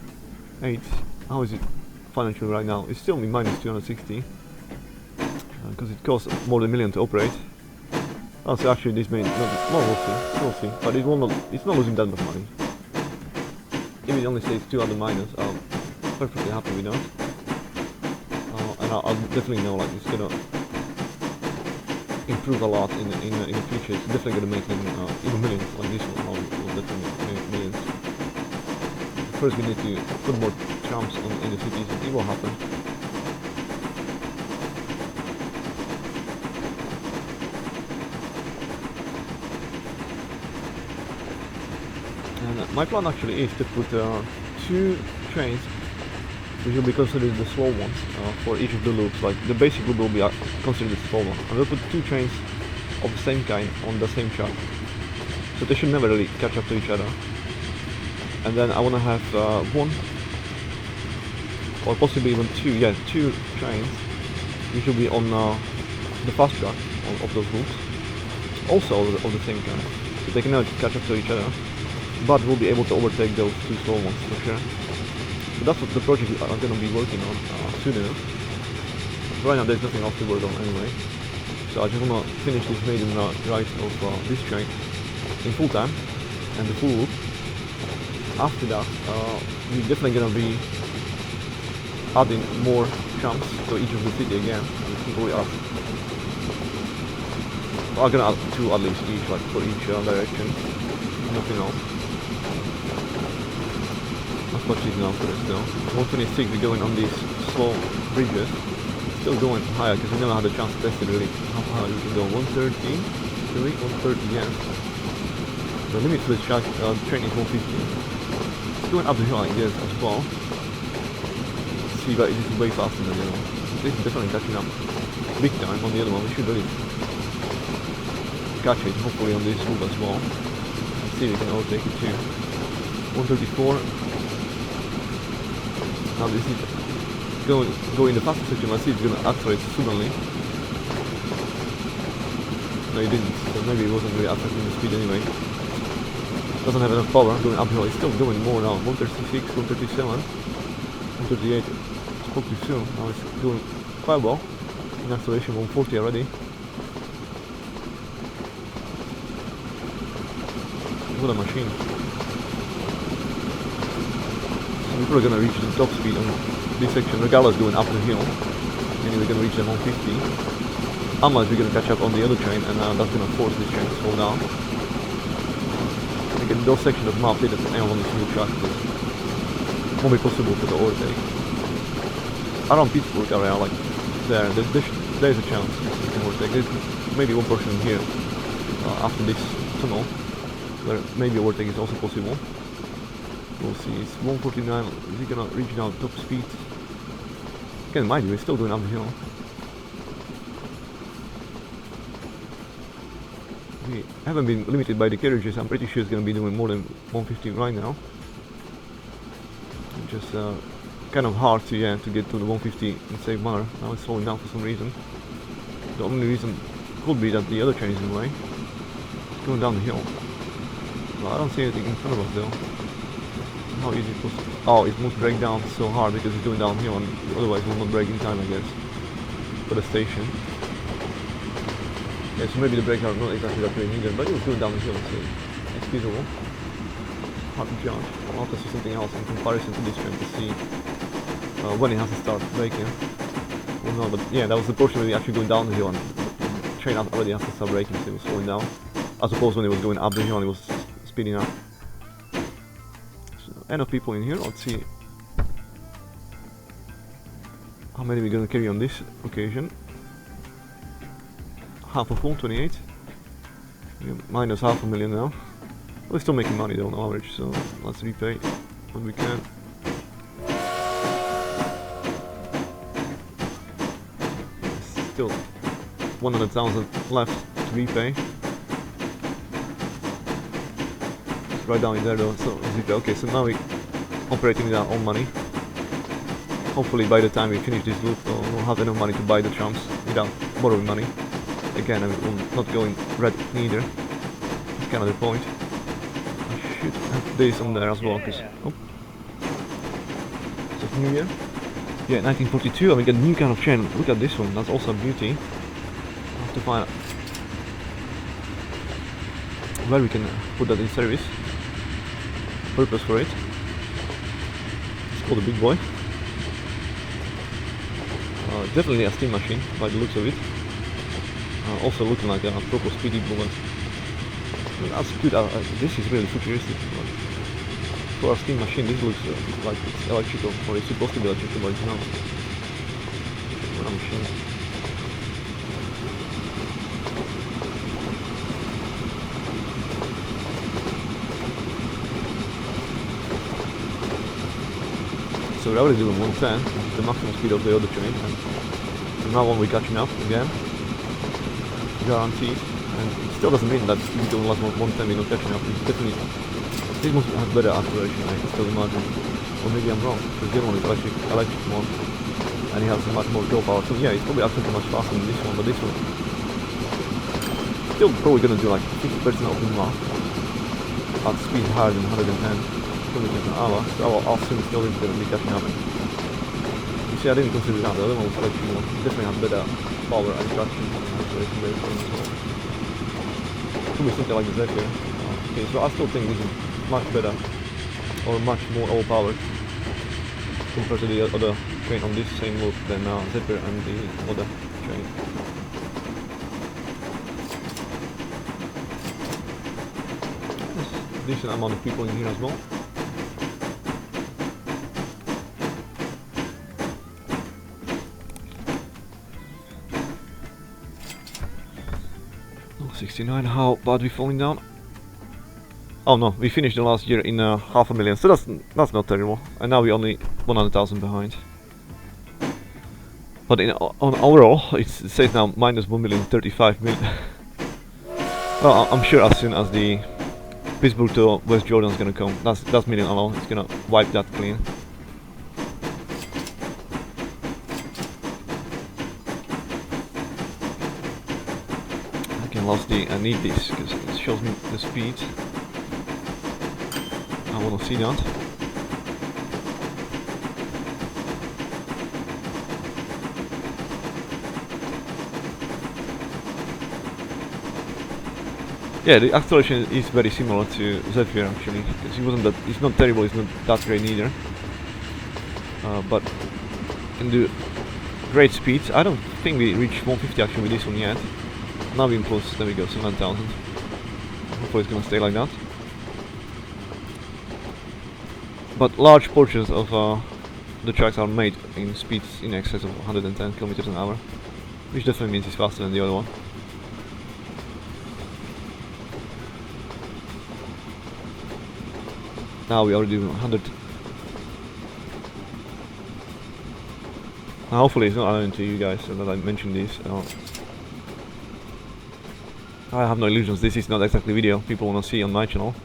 8. How is it financially right now? It's still in minus 260 because it costs more than $1 million to operate. Oh, so actually this may we'll see. But it's not losing that much money. If it only stays 2 at the minus, I'm perfectly happy with that. And I'll definitely know like it's gonna improve a lot in the future. It's definitely gonna make them even millions like this one. Will definitely make millions. First we need to put more trams in the cities, and it will happen. And my plan actually is to put 2 trains which will be considered the slow ones for each of the loops. Like the basic loop will be considered the slow one. I will put 2 trains of the same kind on the same track, so they should never really catch up to each other. And then I want to have 1 or possibly even 2 trains which will be on the fast track of those loops, also of the same kind, so they can never catch up to each other, but we'll be able to overtake those 2 slow ones for sure. So that's what the project I'm going to be working on soon enough. Right now there's nothing else to work on anyway, so I just want to finish this maiden ride of this train in full time and the full loop. After that, we're definitely going to be adding more trams to each of the city again. We are going to add 2 at least each, like for each direction, nothing else. Not much is now for us though. 126 we're going on these slow bridges. Still going higher because we never had a chance to test it really. How high we can go? 130? Really? 130, yeah. The limit for this track, train is 150. It's going up the hill I guess as well. Let's see, but it is way faster than the other one. This is definitely catching up big time on the other one. We should really catch it hopefully on this move as well. Let's see if we can overtake it too. 134. Now this is go in the faster section. Let's see if it's going to accelerate suddenly. No, it didn't, so maybe it wasn't really affecting the speed anyway. Doesn't have enough power going uphill. It's still going more now. 136, 137, 138. Spoke too soon. Now it's doing quite well. In acceleration, 140 already. What a machine. We're probably going to reach the top speed on this section, regardless going up the hill. Anyway, we're going to reach the 150. Unless we're going to catch up on the other train, and that's going to force this train to slow down. Again, those sections of map didn't anyone on this new track, but it won't be possible for the overtake. Around Pittsburgh area, like there's a chance you can overtake. There's maybe one portion here after this tunnel, where maybe overtake is also possible. We'll see. It's 149. Is he gonna reach now top speed? Again, mind you, we're still going up the hill. We haven't been limited by the carriages. I'm pretty sure it's gonna be doing more than 150 right now. It's just kind of hard to get to the 150 in a safe manner. Now it's slowing down for some reason. The only reason could be that the other train is in the way. It's going down the hill. Well, I don't see anything in front of us though. How easy it was. Oh, it must break down so hard because it's going downhill, and otherwise it will not break in time, I guess, for the station. Yeah, so maybe the brakes are not exactly that way needed, but it was going down the hill, so it's feasible. Hard to judge. I'll have to see something else in comparison to this train to see when it has to start braking. Well, no, but yeah, that was the portion where we actually going down the hill, and the train already has to start braking, so it was slowing down. As opposed when it was going up the hill, it was speeding up. So, enough people in here. Let's see how many we're gonna carry on this occasion. Half a full, 28. We're minus half a million now. We're still making money though on average, so let's repay when we can. Still 100,000 left to repay. It's right down in there though, so repay. Okay, so now we're operating with our own money. Hopefully by the time we finish this loop, we'll have enough money to buy the trams without borrowing money. Again, I will not go in red neither. That's kind of the point. I should have this on there as well, because... Oh. Is it New Year? Yeah, 1942, and we get a new kind of chain. Look at this one, that's also a beauty. I have to find out where we can put that in service. Purpose for it. It's called a big boy. Definitely a steam machine by the looks of it. Also looking like a proper speedy bullet. That's good. This is really futuristic. For a steam machine, this looks like it's electrical, or it's supposed to be electrical, but it's not. For a machine. So we're already doing 110, which is the maximum speed of the other train, and from now on we're catching up again, guaranteed. And it still doesn't mean that we don't last 110 we're not catching up. It's definitely, this must have better acceleration, I still imagine, or maybe I'm wrong, because the other one is electric one, and he has much more draw power. So yeah, it's probably accelerating much faster than this one, but this one still probably gonna do like 50% of the mark at speed higher than 110 kilometers an hour, so I'll assume still is going to be catching up. You see, I didn't consider that. The other one was electric one. Definitely has better power and traction and acceleration very strong as well. Probably something like the Zephyr. Okay, so I still think this is much better, or much more overpowered compared to the other train on this same loop than Zephyr and the other train. There's a decent amount of people in here as well. 69, how bad we falling down? Oh no, we finished the last year in 500,000, so that's not terrible. And now we're only 100,000 behind. But on overall, it says now minus 1,035,000. Well, I'm sure as soon as the Pittsburgh to West Jordan is gonna come, that's million alone. It's gonna wipe that clean. I need this because it shows me the speed. I want to see that. Yeah, the acceleration is very similar to Zephyr actually, because it's not terrible, it's not that great either. But in the great speeds, I don't think we reached 150 actually with this one yet. Now we're in plus, there we go, 7,000. Hopefully it's gonna stay like that. But large portions of the tracks are made in speeds in excess of 110 kilometers an hour, which definitely means it's faster than the other one. Now we already do 100. Now hopefully it's not annoying to you guys that I mentioned this. I have no illusions, this is not exactly video people want to see on my channel.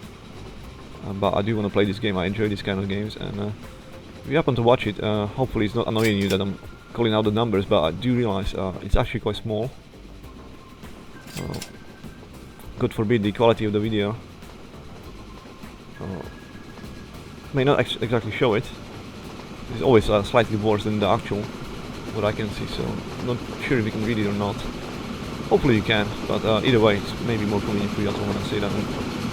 But I do want to play this game, I enjoy these kind of games, and if you happen to watch it, hopefully it's not annoying you that I'm calling out the numbers, but I do realize it's actually quite small. God forbid the quality of the video may not exactly show it. It's always slightly worse than the actual, what I can see, so I'm not sure if you can read it or not. Hopefully you can, but either way, it's maybe more convenient for you also when I say that. And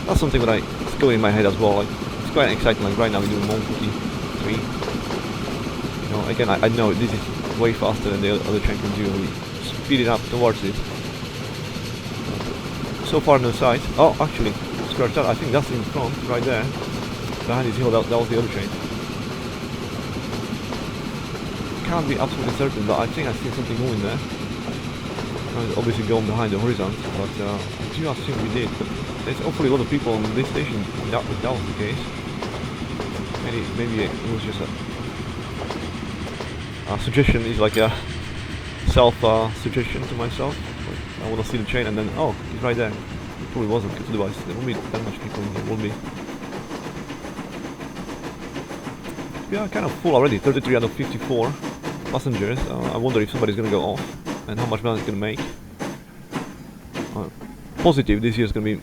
that's something that it's going in my head as well. Like, it's quite exciting. Like right now we're doing 153. You know, again, I know this is way faster than the other train can do. We speed it up towards it. So far no sight. Oh, actually, scratch that. I think that's in front, right there. Behind this hill, that was the other train. Can't be absolutely certain, but I think I see something moving there. It's obviously going behind the horizon, but I do not think we did. But there's awfully a lot of people on this station. If that was the case, maybe it was just a suggestion. Is like a self suggestion to myself. Like, I want to see the train, and then oh, it's right there. It probably wasn't, because otherwise there won't be that much people in here, will be? We are kind of full already. 33 out of 54 passengers. I wonder if somebody's gonna go off. And how much money it's gonna make. Positive, this year is gonna be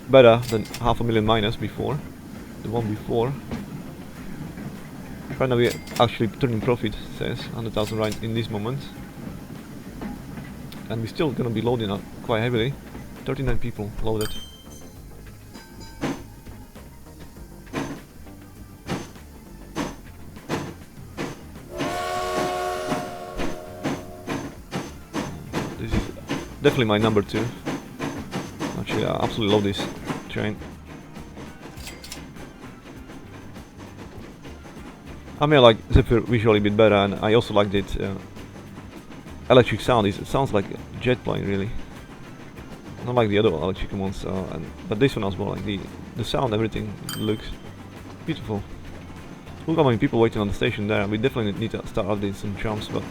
better than 500,000 minus before. The one before. Right now we're actually turning profit, says 100,000 right in this moment. And we're still gonna be loading up quite heavily. 39 people loaded. Definitely my number 2. Actually, I absolutely love this train. I mean, I like Zephyr visually a bit better, and I also like it electric sound. It sounds like a jet plane, really. Not like the other electric ones, but this one as well. Like the sound, everything looks beautiful. Look how many people waiting on the station there. We definitely need to start updating some jumps, but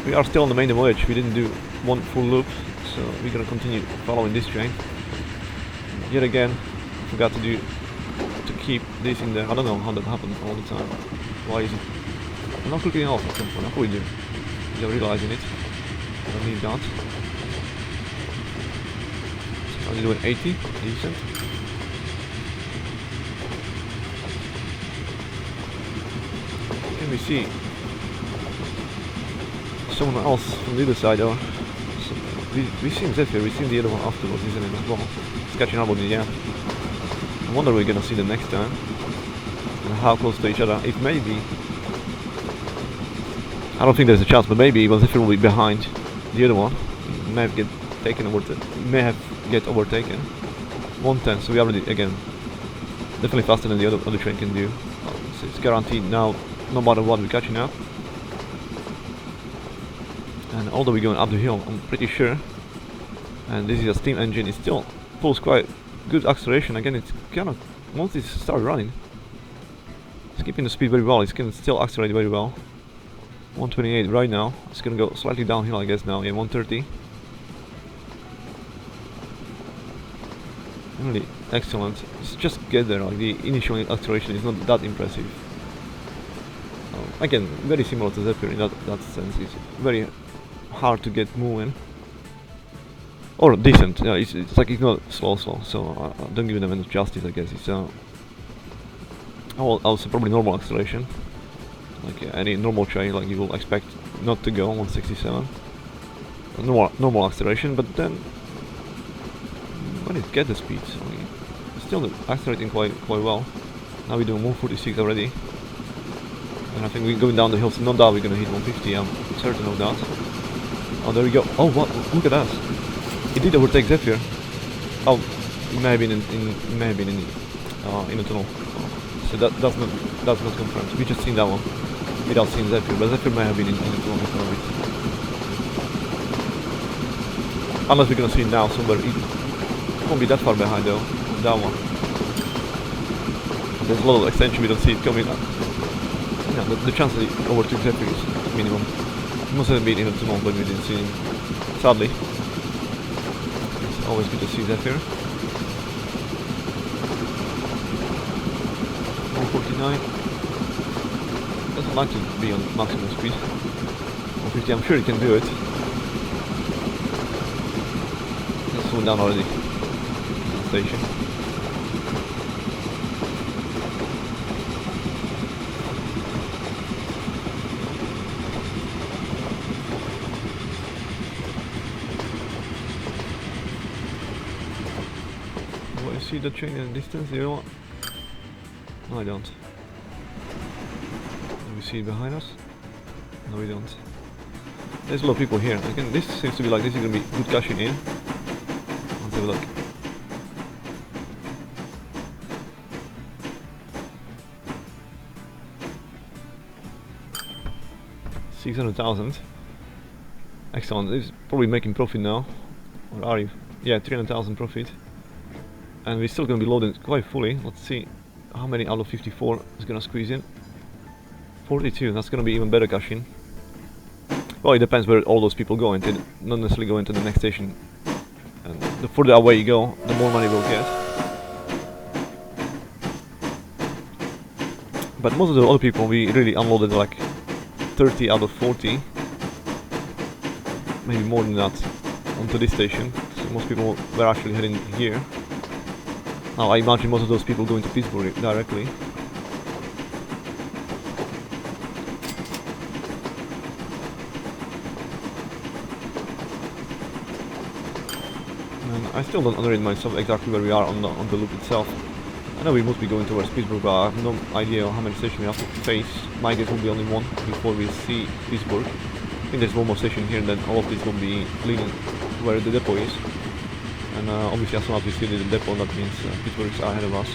we are still on the main voyage. We didn't do one full loop, so we're gonna continue following this train. Yet again, forgot to keep this in there. I don't know how that happens all the time. Why is it? I'm not clicking off at some point. I probably do. Without realizing it. I don't need that. So I'm doing 80. Decent. Can we see someone else from the other side, or so we've seen Zephyr, we've seen the other one afterwards, isn't it, as well? It's catching up on me, yeah. I wonder we're gonna see them next time, and how close to each other. It may be, I don't think there's a chance, but maybe even Zephyr will be behind the other one. He may have get overtaken. 110, so we already, again, definitely faster than the other train can do. So it's guaranteed now, no matter what, we're catching up. And although we're going up the hill, I'm pretty sure, and this is a steam engine, it still pulls quite good acceleration. Again, it's kind of, once it starts running, it's keeping the speed very well. It can still accelerate very well. 128 right now. It's gonna go slightly downhill, I guess now. Yeah, 130. Really excellent. It's just get there. Like the initial acceleration is not that impressive. Again, very similar to Zephyr in that sense. It's very hard to get moving, or decent. Yeah, it's like it's not slow, so I don't give them enough justice, I guess. It's also probably normal acceleration, like any normal train, like you will expect not to go 167. Normal acceleration, but then when it gets the speed, it's still accelerating quite well. Now we're doing 146 already, and I think we're going down the hill, so no doubt we're gonna hit 150. I'm certain of that. Oh, there we go. Oh, what? Look at that! It did overtake Zephyr. Oh, it may have been in a tunnel. So that's not confirmed. We just seen that one without seeing Zephyr, but Zephyr may have been in a tunnel before it. Unless we're gonna see it now somewhere. It won't be that far behind though. That one. There's a lot of extension. We don't see it coming up. Yeah, the chance that it overtook Zephyr is minimum. It must have been in a tunnel, but we didn't see him. Sadly. It's always good to see Zephyr. 149. Doesn't like to be on maximum speed. 150, I'm sure he can do it. It's slowing down already. Station. See the train in the distance, the other one? No, I don't. Do we see it behind us? No, we don't. There's a lot of people here. Again, this seems to be like this is gonna be good cashing in. have a look. 600,000. Excellent. It's probably making profit now. Or are you? Yeah, 300,000 profit. And we're still going to be loaded quite fully. Let's see how many out of 54 is going to squeeze in. 42. That's going to be even better cash in. Well, it depends where all those people go into. Not necessarily go into the next station. And the further away you go, the more money we'll get. But most of the other people, we really unloaded like 30 out of 40. Maybe more than that onto this station. So most people were actually heading here. Now I imagine most of those people going to Pittsburgh directly. And I still don't underrate myself exactly where we are on the loop itself. I know we must be going towards Pittsburgh, but I have no idea how many stations we have to face. My guess will be only one before we see Pittsburgh. I think there's one more station here, and then all of this will be leading where the depot is. And obviously as soon as we see the depot, that means Pittsburgh is ahead of us.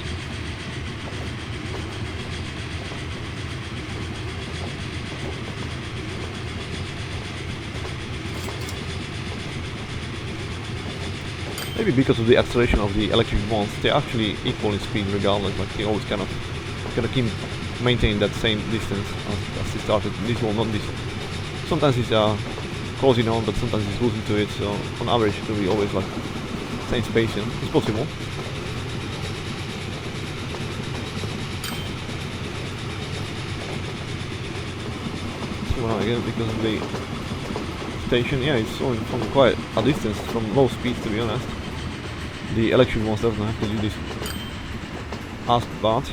Maybe because of the acceleration of the electric ones, they're actually equal in speed regardless, like they always kind of keep maintaining that same distance as they started. This one, not this. Sometimes it's closing on, but sometimes it's losing to it, so on average it will be always like same spacing. It's possible. So now again, because of the station, yeah, it's going from quite a distance from low speeds, to be honest. The electric ones doesn't have to do this as bad.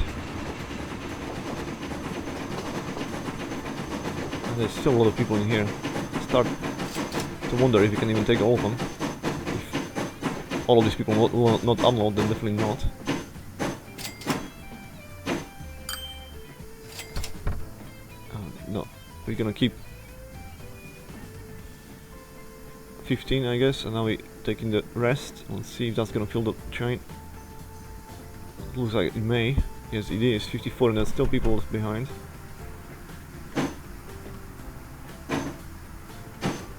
And there's still a lot of people in here. Start to wonder if you can even take all of them. If all of these people will not unload, then definitely not. No, we're gonna keep 15, I guess, and now we're taking the rest. Let's see if that's gonna fill the train. It looks like it may. Yes, it is. 54, and there's still people left behind.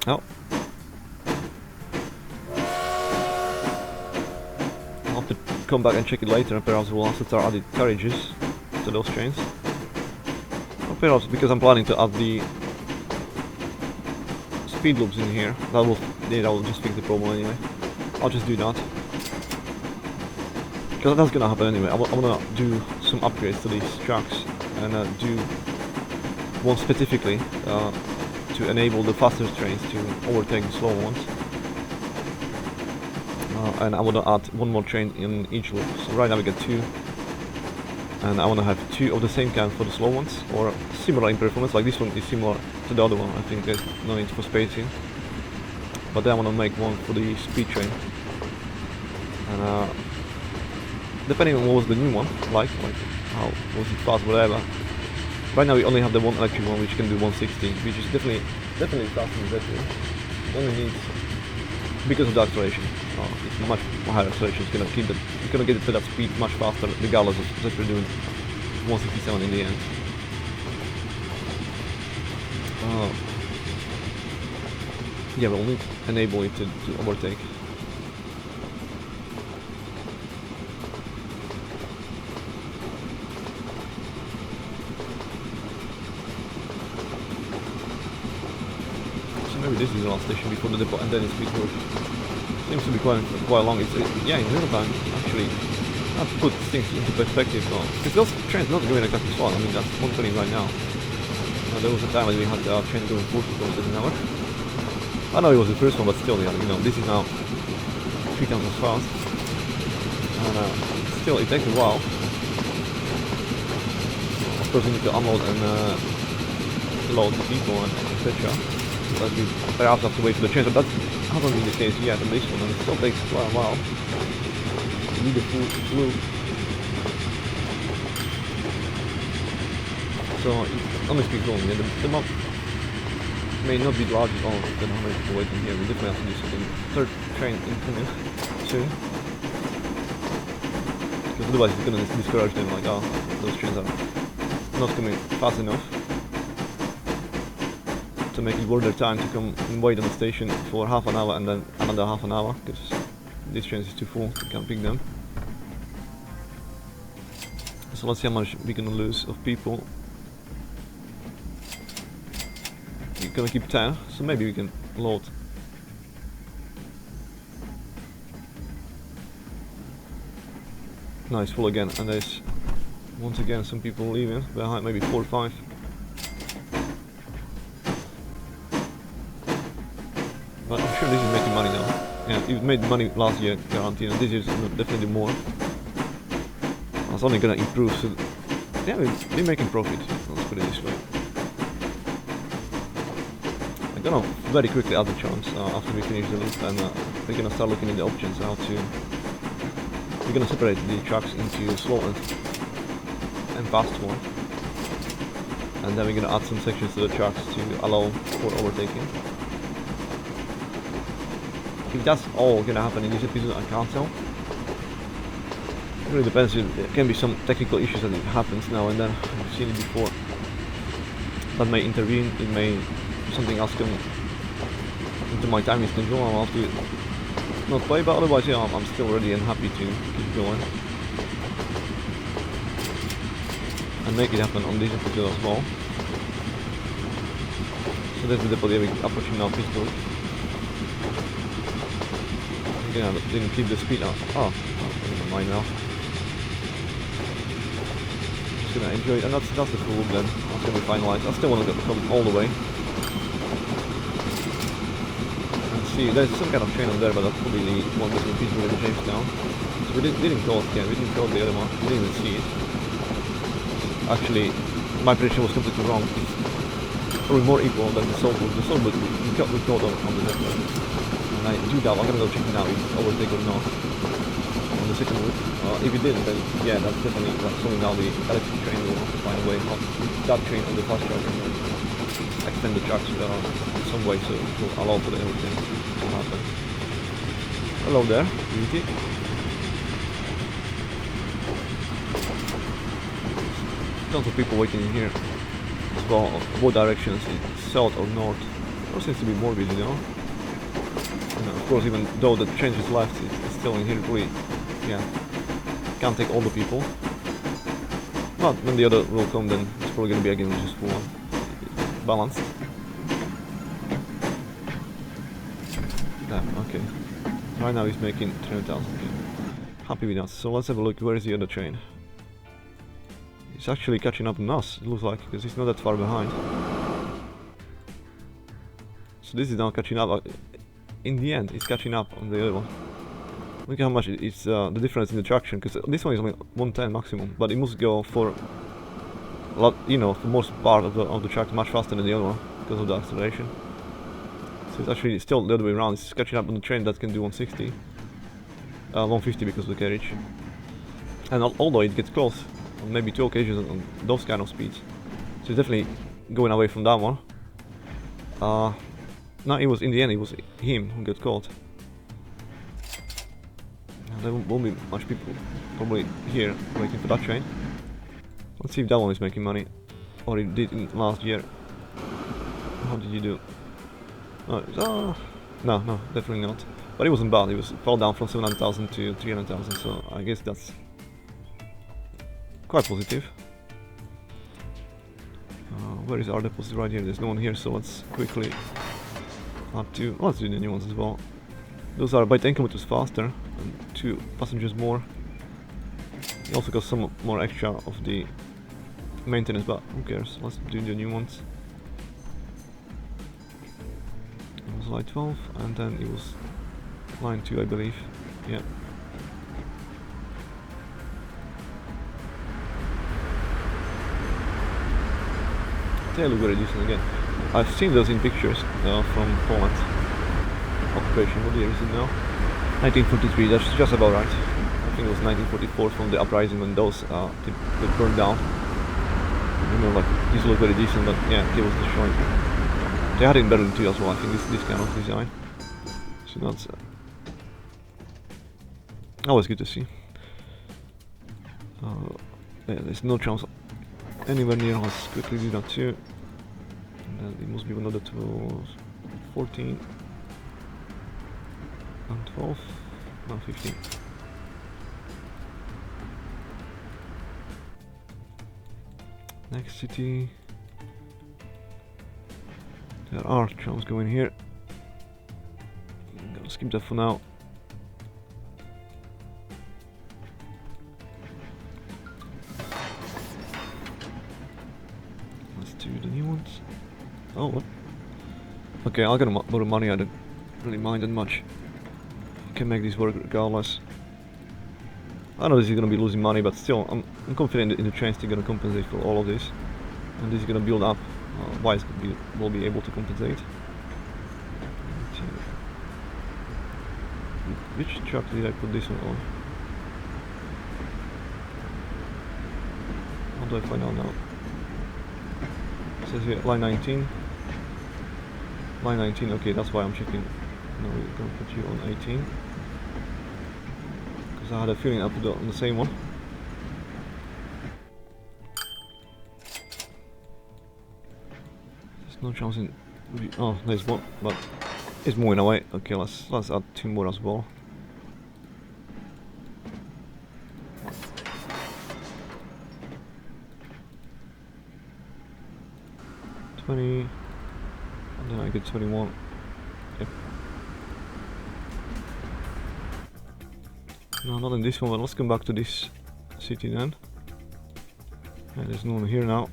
Oh. I'll have to come back and check it later, and perhaps we'll have to start adding carriages to those trains. Or perhaps because I'm planning to add the speed loops in here. That will just fix the problem anyway. I'll just do that. Because that's gonna happen anyway. I'm gonna do some upgrades to these tracks and do one specifically to enable the faster trains to overtake the slow ones. And I want to add one more train in each loop. So right now we get 2. And I want to have 2 of the same kind for the slow ones, or similar in performance. Like this one is similar to the other one. I think there's no need for spacing. But then I want to make one for the speed train. And depending on what was the new one, like how was it fast, whatever. Right now we only have the one electric one which can do 160, which is definitely faster than that one. It only needs, because of the acceleration, it's much higher acceleration. It's gonna get it to that speed much faster, regardless of that we're doing 167 in the end. Yeah, we'll need to enable it to overtake. Maybe this is the last station before the depot, and then it's Pittsburgh. Seems to be quite long. Yeah, in real time, actually. I have to put things into perspective now. Because those trains not going exactly fast. I mean, that's 120 right now. There was a time when we had a train going 40 km an hour. I know it was the first one, but still, yeah, you know, this is now 3 times as fast. And still, it takes a while. Of course, we need to unload and load the people and etc. But we perhaps have to wait for the train, but that hasn't been the case yet on this one, and it still takes quite a while. We need a full loop. So on this speed only, the map may not be large at all, then how many people waiting here. We definitely have to do something. Third train incoming. soon. Because otherwise it's gonna discourage them, like, oh, those trains are not coming fast enough to make it worth their time to come and wait on the station for half an hour and then another half an hour, because this train is too full, you can't pick them. So let's see how much we're gonna lose of people. We're gonna keep 10, so maybe we can load. Nice, full again, and there's once again some people leaving behind, maybe 4 or 5. But I'm sure this is making money now. Yeah, it made money last year, guaranteed, and this year is definitely more. It's only gonna improve, so yeah, they're making profit, let's put it this way. I'm gonna very quickly add the chance after we finish the loop, and we're gonna start looking at the options how to. We're gonna separate the tracks into slow and fast one, and then we're gonna add some sections to the tracks to allow for overtaking. If that's all gonna happen in this episode, I can't tell. It really depends. There can be some technical issues that it happens now and then. I've seen it before. That may intervene. It may something else come into my time schedule. I'll have to not play, but otherwise, yeah, I'm still ready and happy to keep going and make it happen on this episode as well. So that's the depot we're approaching now, Pittsburgh. Again, I didn't keep the speed up. Oh, never mind now. Just gonna enjoy it, and that's the full loop then. That's gonna be finalized. I still want to come all the way. And see, there's some kind of train on there, but that's probably the one between Pittsburgh and Jamestown. So we didn't call it again, we didn't call the other one, we didn't even see it. Actually, my prediction was completely wrong. It's probably more equal than the Soul Book. The Soul Book we caught on the network. And I do doubt, I'm gonna go check it out if it's overtake or not. On the second route. If it didn't, then yeah, that's definitely something now the electric train will have to find a way of that train on the fast track and extend the tracks in some way so it will allow for everything to happen. Hello there, beauty. Tons of people waiting in here as well, both directions, south or north. There seems to be more busy now. And of course, even though the train is left, it's still in here really, yeah, can't take all the people. But when the other will come, then it's probably going to be again just full on. Balanced. Damn, okay. Right now he's making 300,000. Happy with that. So let's have a look, where is the other train? He's actually catching up on us, it looks like, because he's not that far behind. So this is now catching up. In the end, it's catching up on the other one. Look how much it's the difference in the traction, because this one is only 110 maximum, but it must go for a lot, you know, for most part of the track much faster than the other one because of the acceleration. So it's actually still the other way around. It's catching up on the train that can do 160, 150 because of the carriage. And although it gets close on maybe 2 occasions on those kind of speeds, so it's definitely going away from that one. No, it was in the end, it was him who got caught. And there won't be much people probably here waiting for that train. Let's see if that one is making money, or it did in last year. How did you do? No, no, definitely not. But it wasn't bad. It fell down from 700,000 to 300,000. So I guess that's quite positive. Where is our deposit? Right here. There's no one here, so let's quickly. Let's do the new ones as well. Those are by 10 kilometers faster and 2 passengers more. You also got some more extra of the maintenance, but who cares? Let's do the new ones. It was line 12 and then it was line 2, I believe. Yeah. They look very decent again. I've seen those in pictures from Poland. Occupation, what year is it now? 1943, that's just about right. I think it was 1944 from the uprising when those they burned down. You know, like, these look very decent, but yeah, it was destroyed. They had it in Berlin too as well, I think, this kind of design. So that's Always good to see. Yeah, there's no chance anywhere near. Let's quickly do that too. And then it must be another 12, 14 and 12, no 15. Next city. There are chums going here. I'm gonna skip that for now. Let's do the new ones. Oh, what? Okay, I'll get a lot of money. I don't really mind that much. Can make this work regardless. I know this is gonna be losing money, but still, I'm confident in the chance they're gonna compensate for all of this, and this is gonna build up. Wise will be able to compensate. Which truck did I put this one on? How do I find out now? It says here line 19. Line 19. Okay, that's why I'm checking. No, we're gonna put you on 18. Because I had a feeling I put it on the same one. There's no chance in. Oh, there's one, but it's moving away. Okay, let's add 2 more as well. And then I get 21. Yep. No, not in this one, but let's come back to this city then. Yeah, there's no one here now.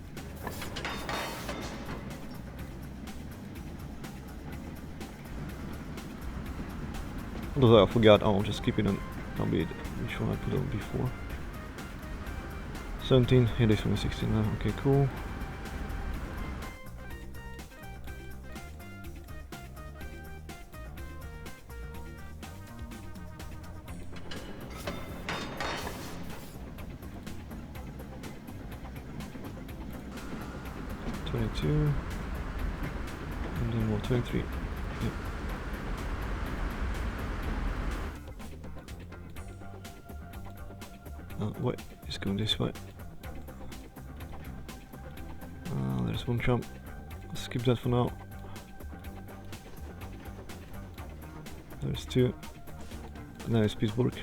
Although I forgot, I'll just keep it on. I'll be which one I put on before. 17, yeah, this one is 16 now. Okay, cool. And then more 23. Yep. Wait, it's going this way. There's one jump. Let's skip that for now. There's 2. And then it's Pittsburgh.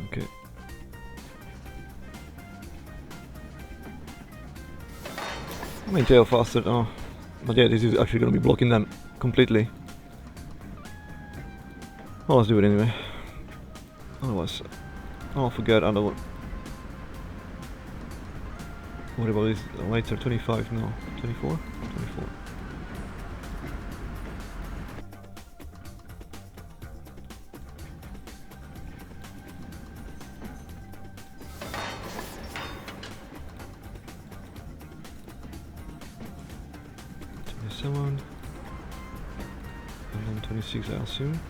Okay. I mean, tail faster. Oh, but yeah, this is actually gonna be blocking them completely. Well, let's do it anyway. Otherwise, I'll forget. I don't. What about this later? 25? No, 24. 24. And then 26 I assume.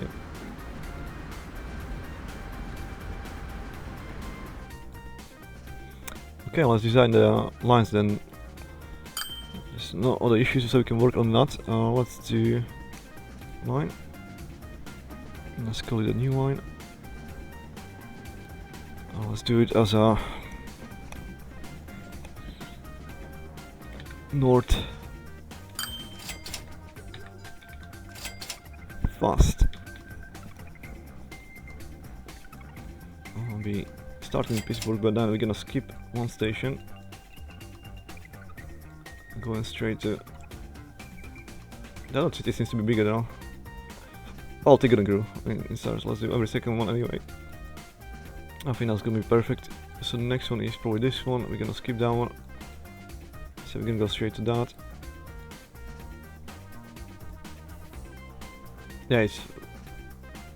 Yep. Okay, let's design the lines then. There's no other issues, so we can work on that. Let's do line. Let's call it a new line. Let's do it as a north fast. I'll be starting in Pittsburgh, but then we're gonna skip one station, going straight to. The other city seems to be bigger now. I'll take it and grow in stars. Let's do every second one anyway. I think that's gonna be perfect. So the next one is probably this one. We're gonna skip that one. So we're gonna go straight to that. Yeah, it's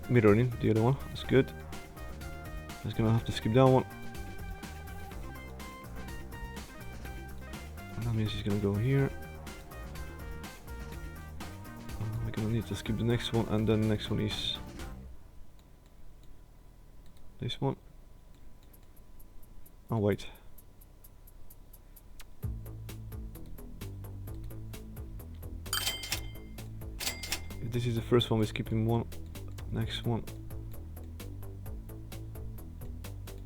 mirroring the other one. That's good. Just gonna have to skip that one. And that means he's gonna go here. We're gonna need to skip the next one, and then the next one is this one. Oh wait. This is the first one, we're skipping one. Next one.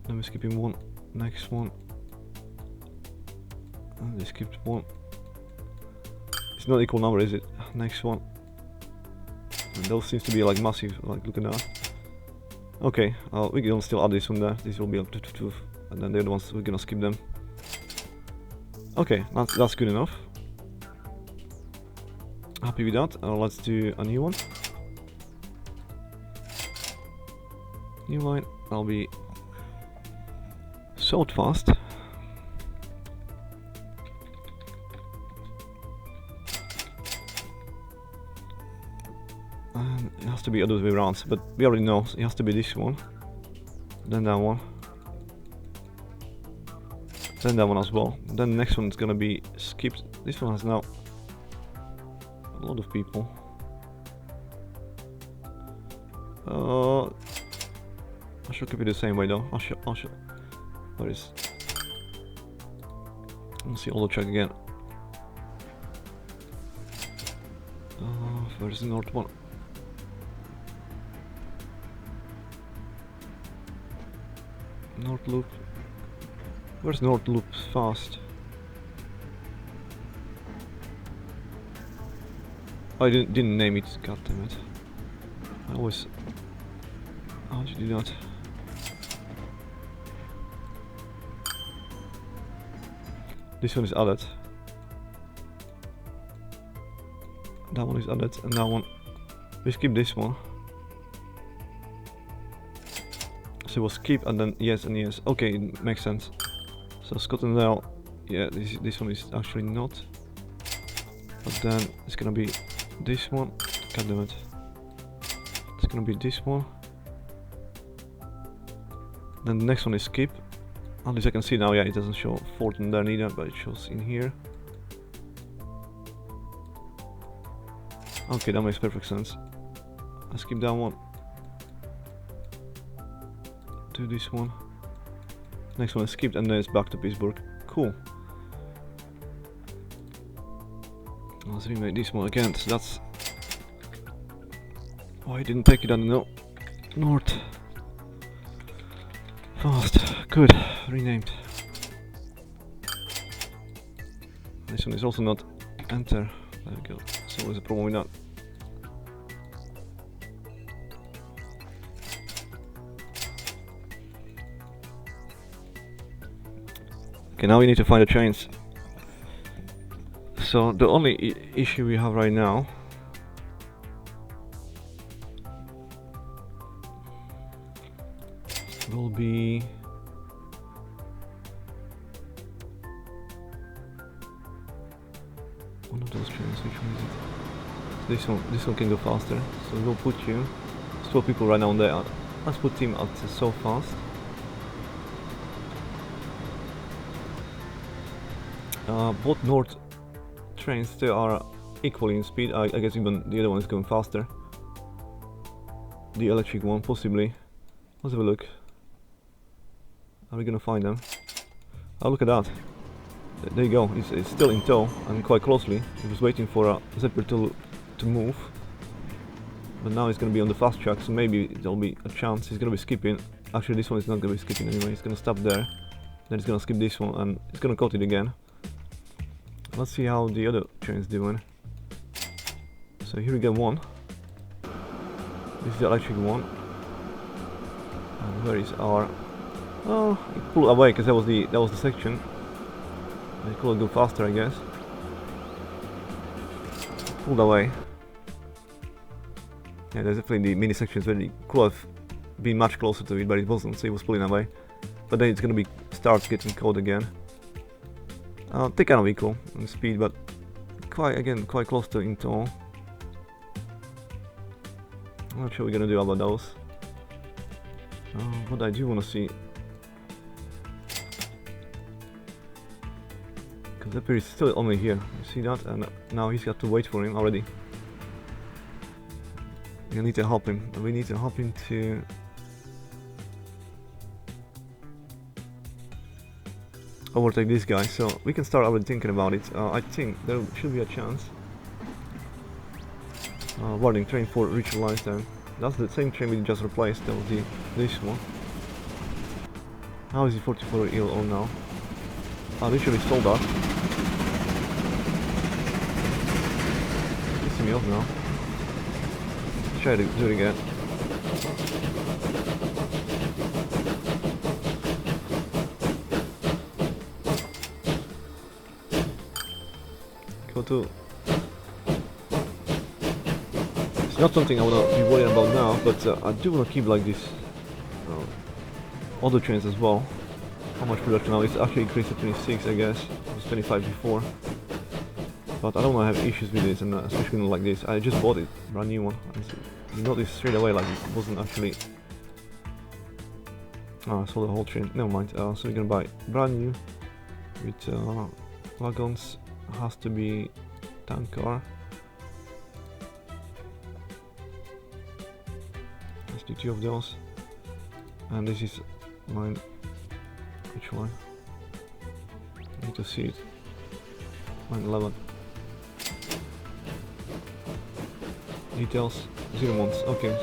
Then we're skipping one. Next one. And they skipped one. It's not equal number, is it? Next one. And those seems to be like massive, like look at that. Okay, we can still add this one there. This will be up to 2, and then the other ones we're gonna skip them. Okay, that's good enough. Happy with that. Let's do a new one. New line. I'll be so fast. And it has to be other way around, but we already know it has to be this one, then that one, then that one as well. Then the next one is gonna be skipped. This one has now a lot of people. I should keep it the same way though. I should. Where is? Let's see. Auto check again. Where is the north one? North loop. Where's north loop fast? I didn't name it. God damn it! I always. How did you do that? This one is added. That one is added, and that one. We skip this one. So we'll skip and then yes and yes. Okay, it makes sense. So Scotland now, yeah, this one is actually not. But then it's gonna be this one. God damn it. It's gonna be this one. Then the next one is skip. At least I can see now, yeah, it doesn't show Fort in there neither, but it shows in here. Okay, that makes perfect sense. I skip that one. Do this one. Next one is skipped and then it's back to Pittsburgh. Cool. Let's remake this one again. So that's why I didn't take it. I don't know. North. Fast. Good. Renamed. This one is also not enter. There we go. So there's a problem with that. Okay, now we need to find the trains. So the only issue we have right now will be one of those trains. Which one is it? This one. This one can go faster. So we'll put you. There's 12 people right now on there. Let's put him at so fast. Both north trains still are equally in speed. I guess even the other one is going faster. The electric one, possibly. Let's have a look. Are we gonna find them? Oh, look at that. There you go. It's still in tow and quite closely. It was waiting for a zipper to move. But now it's gonna be on the fast track, so maybe there'll be a chance. He's gonna be skipping. Actually, this one is not gonna be skipping anyway. He's gonna stop there. Then he's gonna skip this one and he's gonna cut it again. Let's see how the other train's doing. So here we get one. This is the electric one. And where is our? Oh, he pulled away because that was the section. He could go faster, I guess. Pulled away. Yeah, there's definitely the mini sections where he could have been much closer to it, but it wasn't, so he was pulling away. But then it's gonna be start getting caught again. They kind of equal in speed, but quite close to in tow. I'm not sure what we're gonna do about those. What I do want to see, because Zephyr is still only here. You see that? And now he's got to wait for him already. We need to help him. We need to help him to. Overtake this guy, so we can start already thinking about it. I think there should be a chance. Warning, train 4 reach lifetime. That's the same train we just replaced, that was this one. How is he 44 ill all now? I literally sold that. Pissing me off now. Try to do it again. Go to. It's not something I wanna be worried about now, but I do wanna keep like this other trains as well. How much production now? It's actually increased to 26, I guess. It was 25 before. But I don't wanna have issues with this, and especially not like this. I just bought it, brand new one. And so you notice straight away like it wasn't actually. I sold the whole train. Never mind. So we're gonna buy brand new with wagons. Has to be tank car. Let's do 2 of those. And this is mine. Which one? I need to see it. Mine 11. Details 0 months. Okay.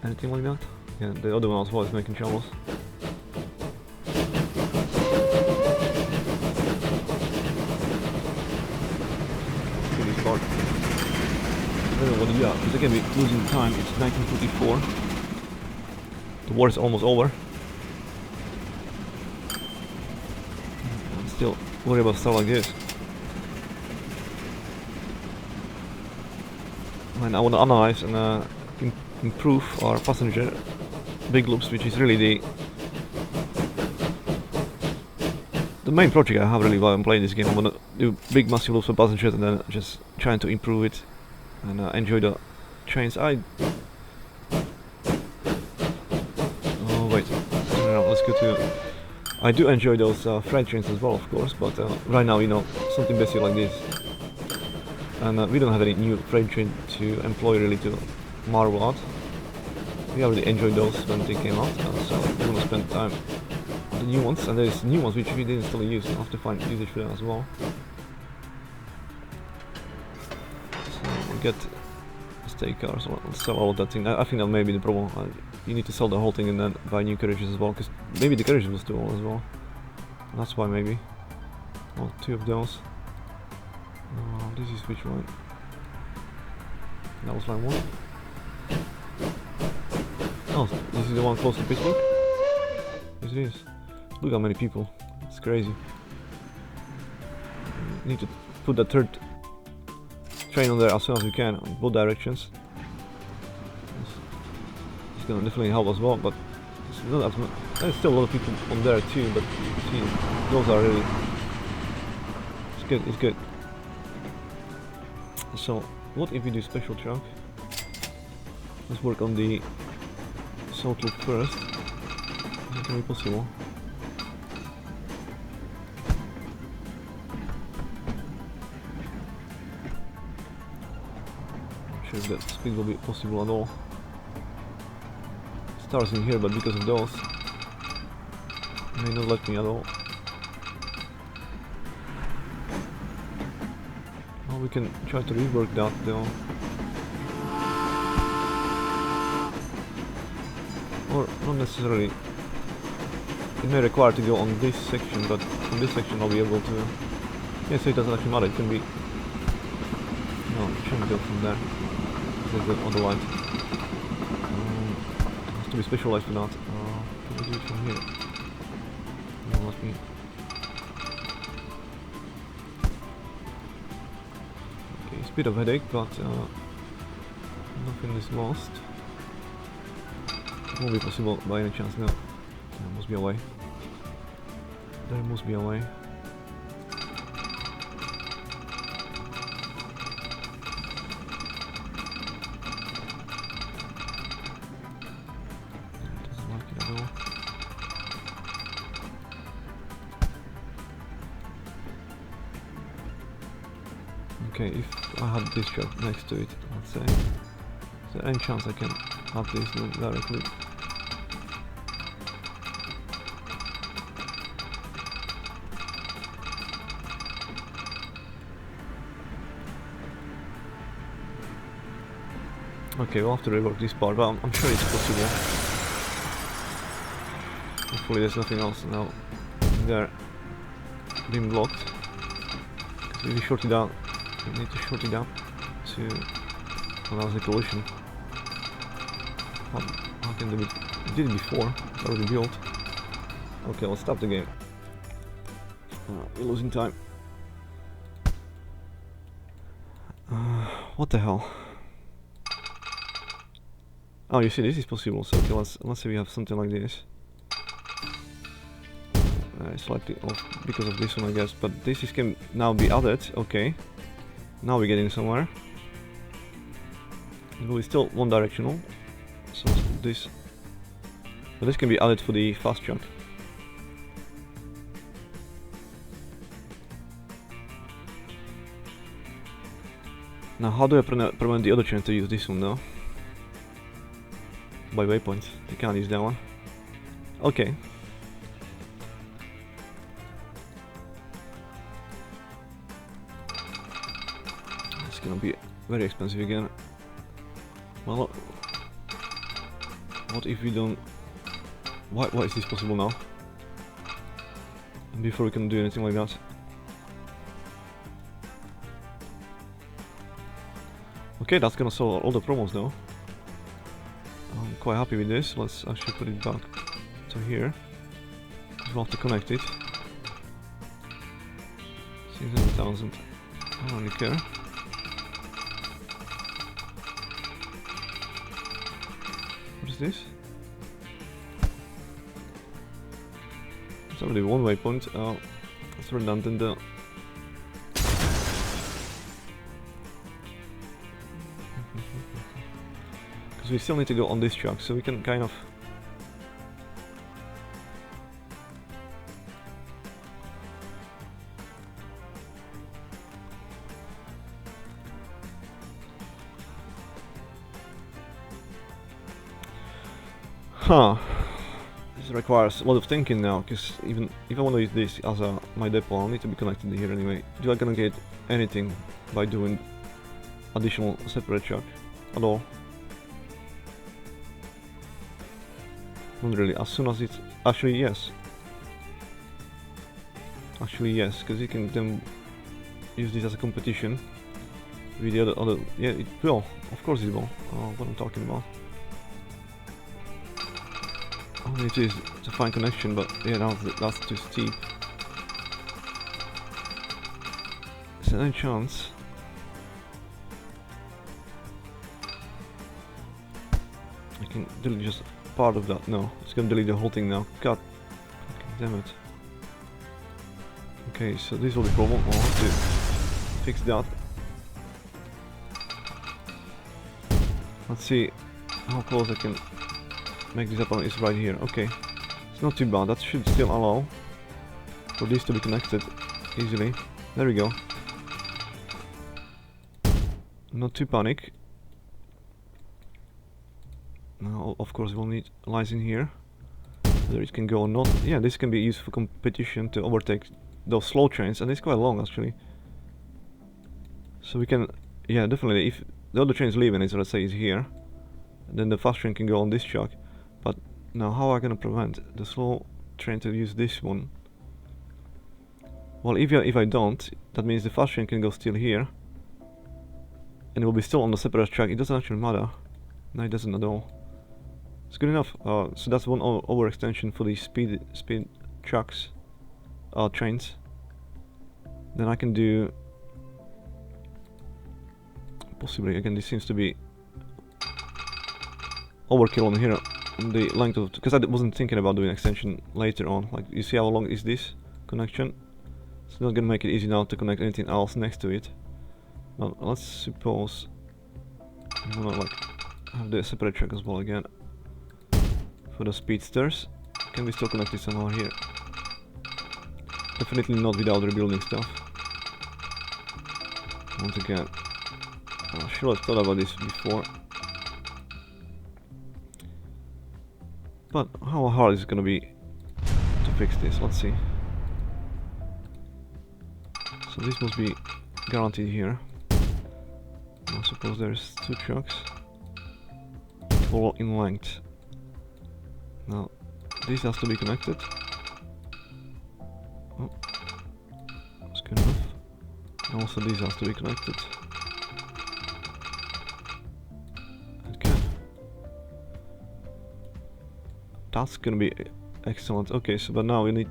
Anything like that? Yeah, the other one as well is making troubles. I don't know what to do, because again we're losing time. It's 1944. The war is almost over. I'm still worried about stuff like this. And I want to analyze and improve our passenger big loops, which is really the main project I have really while I'm playing this game. I want to do big massive loops for passengers and then just trying to improve it and enjoy the trains. Oh wait, no, let's go to. I do enjoy those freight trains as well, of course, but right now, you know, something basic like this, and we don't have any new freight train to employ really to marvel at. We already enjoyed those when they came out, so we're gonna spend time on the new ones, and there's new ones which we didn't still use. I have to find usage for them as well. Get stay cars or sell all of that thing. I think that may be the problem. You need to sell the whole thing and then buy new carriages as well, because maybe the carriages was too old as well. That's why maybe. Well, 2 of those. This is which one? That was line 1. Oh, this is the one close to Pittsburgh? Yes it is. Look how many people. It's crazy. Need to put that 3rd train on there as soon as we can, in both directions. It's gonna definitely help as well, but it's not as much. There's still a lot of people on there too, but see, those are really. It's good, it's good. So, what if we do special truck? Let's work on the South Loop first. Is it really possible? Sure if that speed will be possible at all. Stars in here, but because of those, may not let me at all. Well, we can try to rework that though. Or not necessarily. It may require to go on this section, but on this section I'll be able to. Yeah, so it doesn't actually matter. It can be. No, it shouldn't go from there. There's the other line. It has to be specialized for that. Can we do it from here? No, let me. Okay, it's a bit of a headache, but nothing is lost. It won't be possible by any chance now. There must be a way. There must be a way. Okay, if I had this truck next to it, let's say, is there any chance I can have this move directly? Okay, we'll have to rework this part, but I'm sure it's possible. Hopefully there's nothing else now there being blocked. Because if we short it out, we need to short it up to allow the collision. How can we did it before? It's already built. Okay, let's stop the game. We're losing time. What the hell? Oh, you see, this is possible. So okay, let's say we have something like this. Slightly off because of this one, I guess. But this can now be added. Okay, now we're getting somewhere. It will be still one directional. So let's put this. But this can be added for the fast track. Now, how do I prevent the other train to use this one though? By waypoints. They can't use that one. Okay. It's gonna be very expensive again. Well, what if we don't... Why is this possible now? And before we can do anything like that. Okay, that's gonna solve all the problems though. I'm quite happy with this. Let's actually put it back to here. We'll have to connect it. 600,000. I don't really care. What is this? It's already one waypoint. Oh, it's redundant though. We still need to go on this track, so we can kind of... Huh. This requires a lot of thinking now, because even if I want to use this as my depot, I'll need to be connected here anyway. Do I gonna get anything by doing additional separate track at all? Not really. As soon as it's... Actually, yes. Actually, yes, because you can then use this as a competition with the other... Yeah, it will. Of course it will. What I'm talking about. All it is to find connection, but yeah, that's too steep. Is there any chance? I can delete just part of that. No, it's gonna delete the whole thing now. God damn it. Okay, so this will be the problem. I'll have to fix that. Let's see how close I can make this happen. It's right here. Okay, it's not too bad. That should still allow for this to be connected easily. There we go. Not too panic. Now, of course, we'll need lines in here. Whether it can go or not. Yeah, this can be used for competition to overtake those slow trains, and it's quite long actually. So we can, yeah, definitely. If the other train's leaving, let's say is here, then the fast train can go on this track. But now, how am I gonna prevent the slow train to use this one? Well, if I don't, that means the fast train can go still here, and it will be still on the separate track. It doesn't actually matter. No, it doesn't at all. It's good enough. So that's one overextension for the speed trucks, trains. Then I can do possibly again. This seems to be overkill on here on the length of, because I wasn't thinking about doing extension later on. Like, you see how long is this connection? It's not gonna make it easy now to connect anything else next to it. Well, let's suppose we wanna like have the separate track as well again. For the speedsters, can we still connect it somehow here? Definitely not without rebuilding stuff. Once again, I should have thought about this before. But how hard is it gonna be to fix this? Let's see. So this must be guaranteed here. I suppose there's two trucks. equal in length. Now, this has to be connected. Oh, that's good enough. And also this has to be connected. Okay. That's gonna be excellent. Okay, so but now we need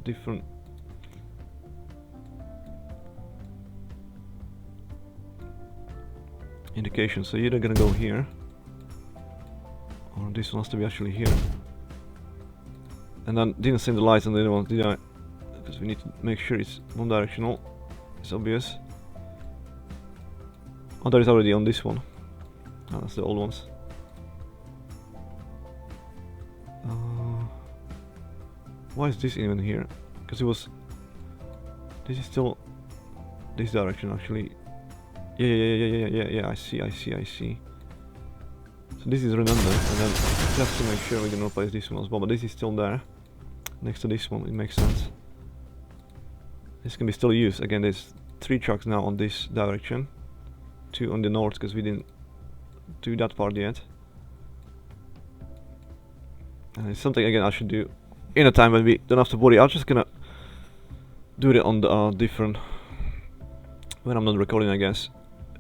different indications. So you're either gonna go here, or this one has to be actually here. And then didn't send the lights on the other one, did I? Because we need to make sure it's one-directional. It's obvious. Oh, that is already on this one. Oh, that's the old ones. Why is this even here? Because it was... This is still... this direction actually. Yeah, I see. So this is redundant, and then just to make sure we can replace this one as well, but this is still there. Next to this one, it makes sense. This can be still used. Again, there's 3 trucks now on this direction. 2 on the north, because we didn't do that part yet. And it's something, again, I should do in a time when we don't have to worry. I'm just gonna do it on the different... when I'm not recording, I guess.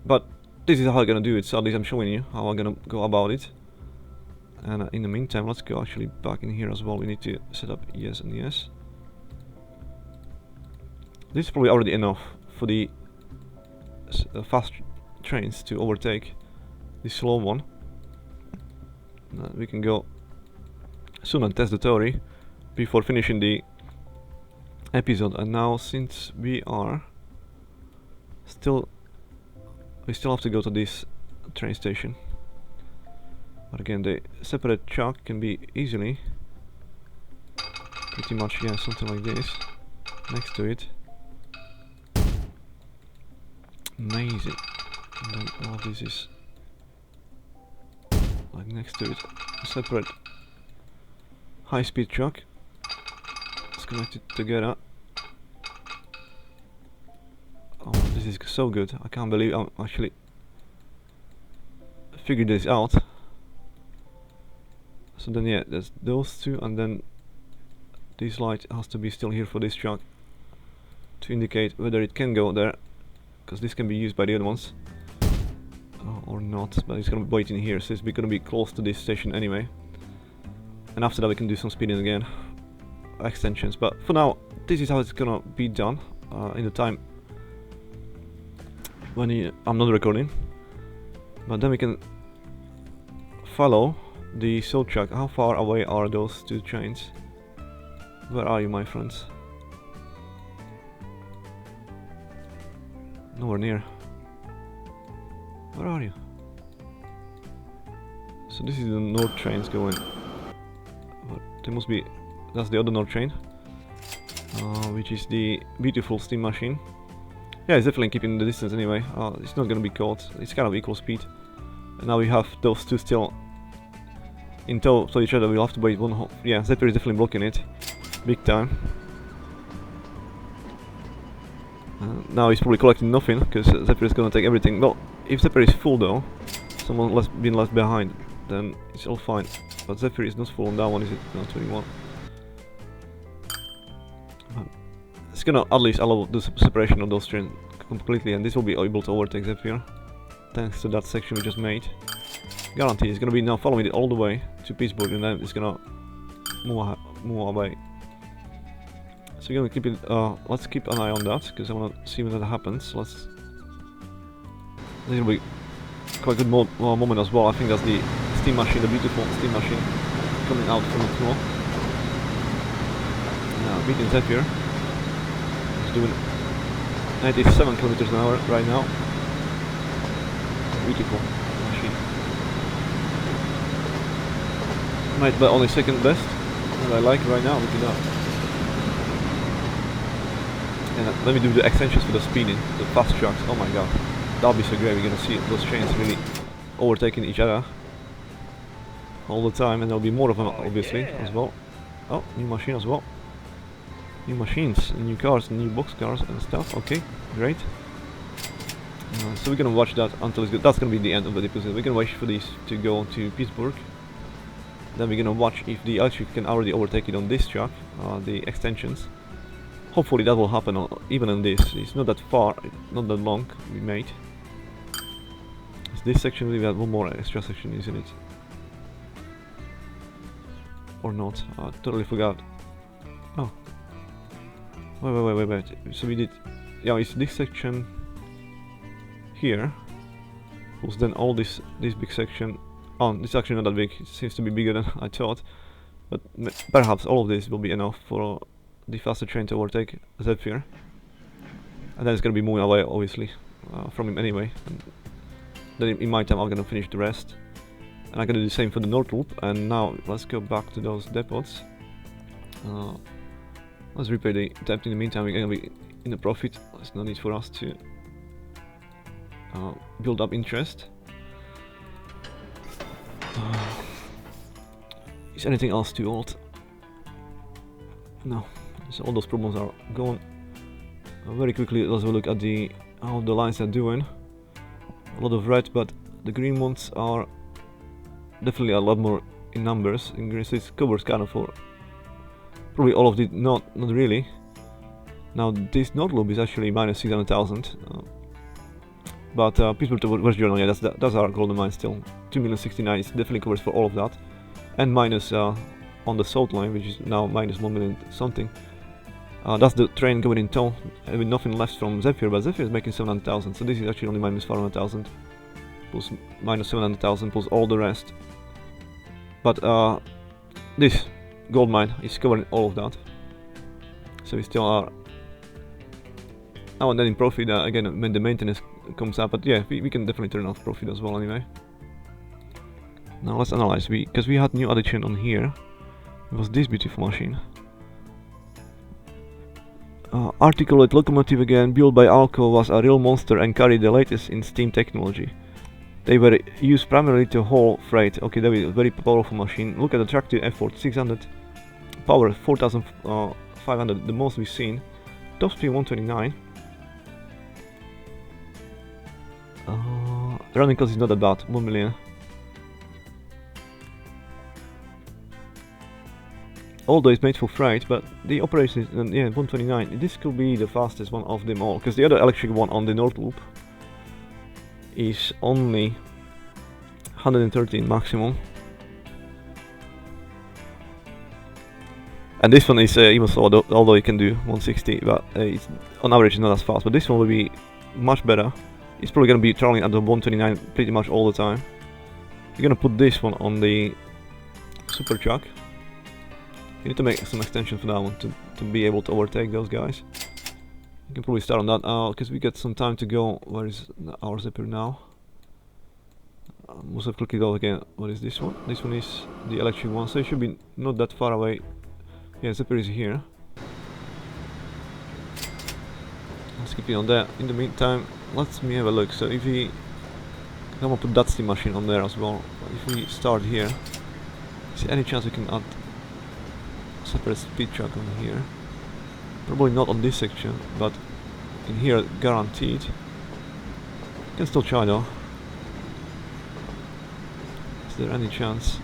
But this is how I'm gonna do it, so at least I'm showing you how I'm gonna go about it. And in the meantime, let's go actually back in here as well. We need to set up yes and yes. This is probably already enough for the fast trains to overtake the slow one. We can go soon and test the theory before finishing the episode. And now, since we still have to go to this train station. But again, the separate track can be easily, pretty much, yeah, something like this, next to it. Amazing. And then all this is like next to it, a separate high-speed truck. It's connected together. Oh, this is so good. I can't believe I actually figured this out. So then, yeah, there's those two, and then this light has to be still here for this truck to indicate whether it can go there, because this can be used by the other ones. Or not, but it's gonna be waiting here, so it's gonna be close to this station anyway. And after that we can do some speeding again, extensions. But for now, this is how it's gonna be done in the time when I'm not recording. But then we can follow the soul track. How far away are those 2 trains? Where are you, my friends? Nowhere near. Where are you? So this is the north trains going. But there must be... that's the other north train. Which is the beautiful steam machine. Yeah, it's definitely keeping the distance anyway. It's not gonna be caught. It's kind of equal speed. And now we have those 2 still in tow to each other. We'll have to wait one. Yeah, Zephyr is definitely blocking it, big time. Now he's probably collecting nothing, because Zephyr is gonna take everything. Well, if Zephyr is full though, someone been left behind, then it's all fine. But Zephyr is not full on that one, is it? No, 21. It's gonna at least allow the separation of those trains completely, and this will be able to overtake Zephyr, thanks to that section we just made. Guarantee it's gonna be now following it all the way to Pittsburgh, and then it's gonna move away. So we're gonna keep it. Let's keep an eye on that, because I wanna see when that happens. This will be quite a good moment as well. I think that's the steam machine, the beautiful steam machine coming out from the floor. Now beating Zephyr. He's doing 97 kilometers an hour right now. Beautiful machine. Might be only second best, and I like it right now. Look at that. And let me do the extensions for the speeding, the fast trucks. Oh my god, that'll be so great. We're gonna see those trains really overtaking each other all the time, and there'll be more of them obviously as well. Oh, new machine as well. New machines, new cars, new box cars and stuff. Okay, great. So we're gonna watch that until it's good. That's gonna be the end of the episode. We're gonna wait for these to go to Pittsburgh. Then we're gonna watch if the electric can already overtake it on this track, the extensions. Hopefully that will happen even on this. It's not that far, not that long we made. Is this section we have one more extra section, isn't it? Or not? I totally forgot. Oh. Wait. So we did... Yeah, it's this section here. Plus then all this big section. Oh, this is actually not that big. It seems to be bigger than I thought. But perhaps all of this will be enough for the faster train to overtake Zephyr. And then it's gonna be moving away, obviously, from him anyway. And then in my time I'm gonna finish the rest. And I'm gonna do the same for the North Loop. And now let's go back to those depots. Let's repay the debt. In the meantime, we're gonna be in a profit. There's no need for us to build up interest. Is anything else too old? No. So all those problems are gone. Very quickly, let's have a look at how the lines are doing. A lot of red, but the green ones are definitely a lot more in numbers. In green, so it covers kind of for probably all of the not really. Now this North Loop is actually minus 600,000. But Pittsburgh to West Journal, yeah, that's our golden mine still. 2,069,000 is definitely covers for all of that. And minus on the South line, which is now minus 1 million something. That's the train going in town, with nothing left from Zephyr, but Zephyr is making 700,000, so this is actually only minus 400,000. Plus minus 700,000 plus all the rest. But this gold mine is covering all of that. So we still are now and then in profit again when the maintenance comes up, but yeah, we can definitely turn off profit as well anyway. Now let's analyze, because we had new addition on here. It was this beautiful machine. Articulate locomotive again, built by Alco, was a real monster and carried the latest in steam technology. They were used primarily to haul freight. Okay, that is a very powerful machine. Look at the tractive effort, 600. Power, 4,500, the most we've seen. Top speed, 129. Running cost is not that bad, 1 million. Although it's made for freight, but the operation is, yeah, 129. This could be the fastest one of them all, because the other electric one on the North Loop is only 113 maximum. And this one is even slower, although it can do 160, but it's on average not as fast. But this one will be much better. It's probably going to be traveling at the 129 pretty much all the time. You're going to put this one on the super truck. You need to make some extension for that one to be able to overtake those guys. You can probably start on that because we get some time to go. Where is our Zephyr now? Must have clicked it out again. What is this one? This one is the electric one, so it should be not that far away. Yeah, Zephyr is here. Let's keep it on there. In the meantime, let me have a look. So if we... I'm gonna put that steam machine on there as well. If we start here, is there any chance we can add separate speed truck on here? Probably not on this section, but in here guaranteed. Can still try though. Is there any chance?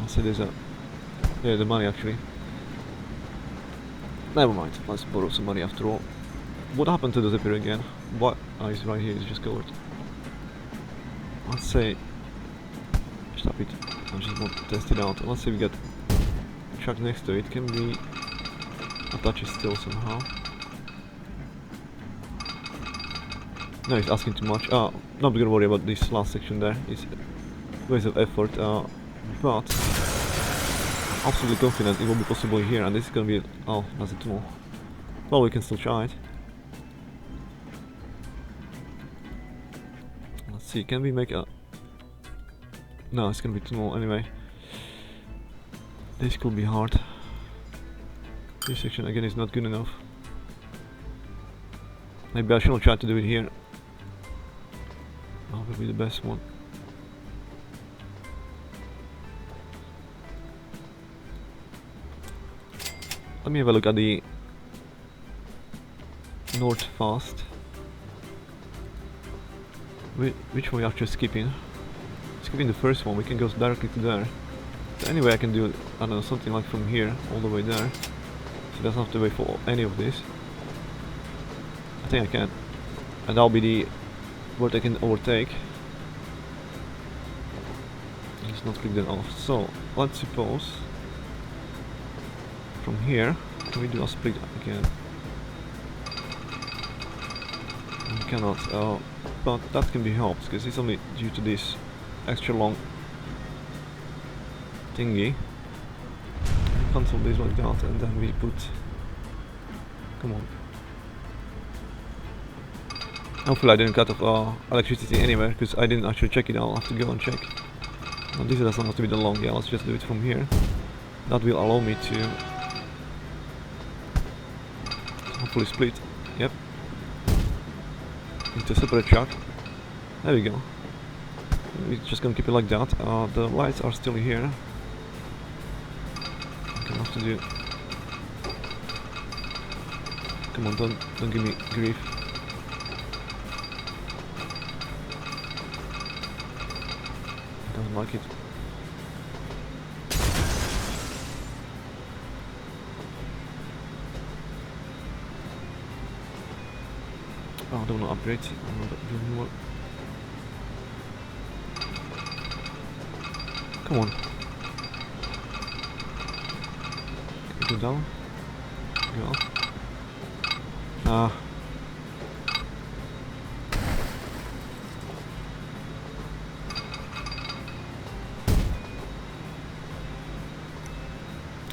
I'll say there's a... Yeah, the money actually. Never mind, let's borrow some money after all. What happened to the Zephyr again? What? Oh, he's right here, he's just covered. Let's say... Stop it, I just want to test it out. Let's say we get a truck next to it. Can we attach it still somehow? No, he's asking too much. Not gonna worry about this last section there. It's waste of effort, but absolutely confident it will be possible here, and this is gonna be... Oh, that's a tool. Well, we can still try it. Let's see, can we make a... No, it's gonna be too small anyway. This could be hard. This section again is not good enough. Maybe I shouldn't try to do it here. That would be the best one. Let me have a look at the North Fast. Which one we are actually skipping? Skipping the first one, we can go directly to there. So anyway, I can do, I don't know, something like from here all the way there. So doesn't have to wait for any of this. I think I can. And that'll be the word I can overtake. Let's not click that off. So let's suppose from here, can we do a split again? We cannot, but that can be helped because it's only due to this extra long thingy. Cancel this like that, and then we put. Come on. Hopefully I didn't cut off electricity anywhere because I didn't actually check it. I'll have to go and check. Now this doesn't have to be that long. Yeah, let's just do it from here. That will allow me to hopefully split. Yep. Into a separate track. There we go. We're just gonna keep it like that. The lights are still here. I'm gonna have to do. Come on, don't give me grief. I don't like it. Oh, I don't want to upgrade. I want to do more. Come on. Go down. Go up. Ah.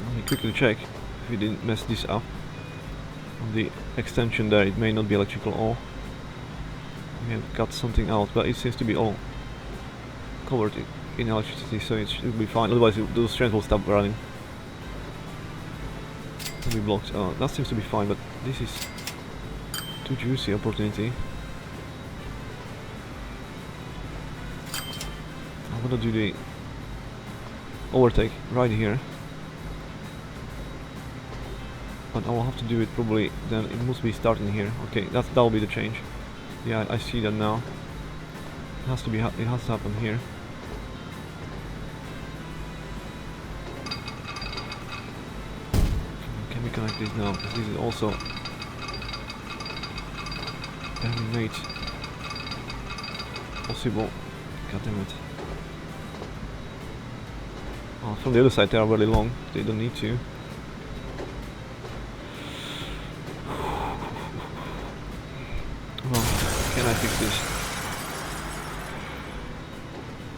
Let me quickly check if we didn't mess this up. On the extension there, it may not be electrical or we have got something out, but it seems to be all covered in electricity, so it should be fine. Otherwise, those strands will stop running. Will be blocked. That seems to be fine, but this is too juicy opportunity. I'm gonna do the overtake right here. But I will have to do it probably, then it must be starting here. Okay, that'll be the change. Yeah, I see that now. It has to be, it has to happen here. Can we connect this now? Because this is also barely made possible. God damn it. Oh, from the other side they are really long. They don't need to. Well, can I fix this?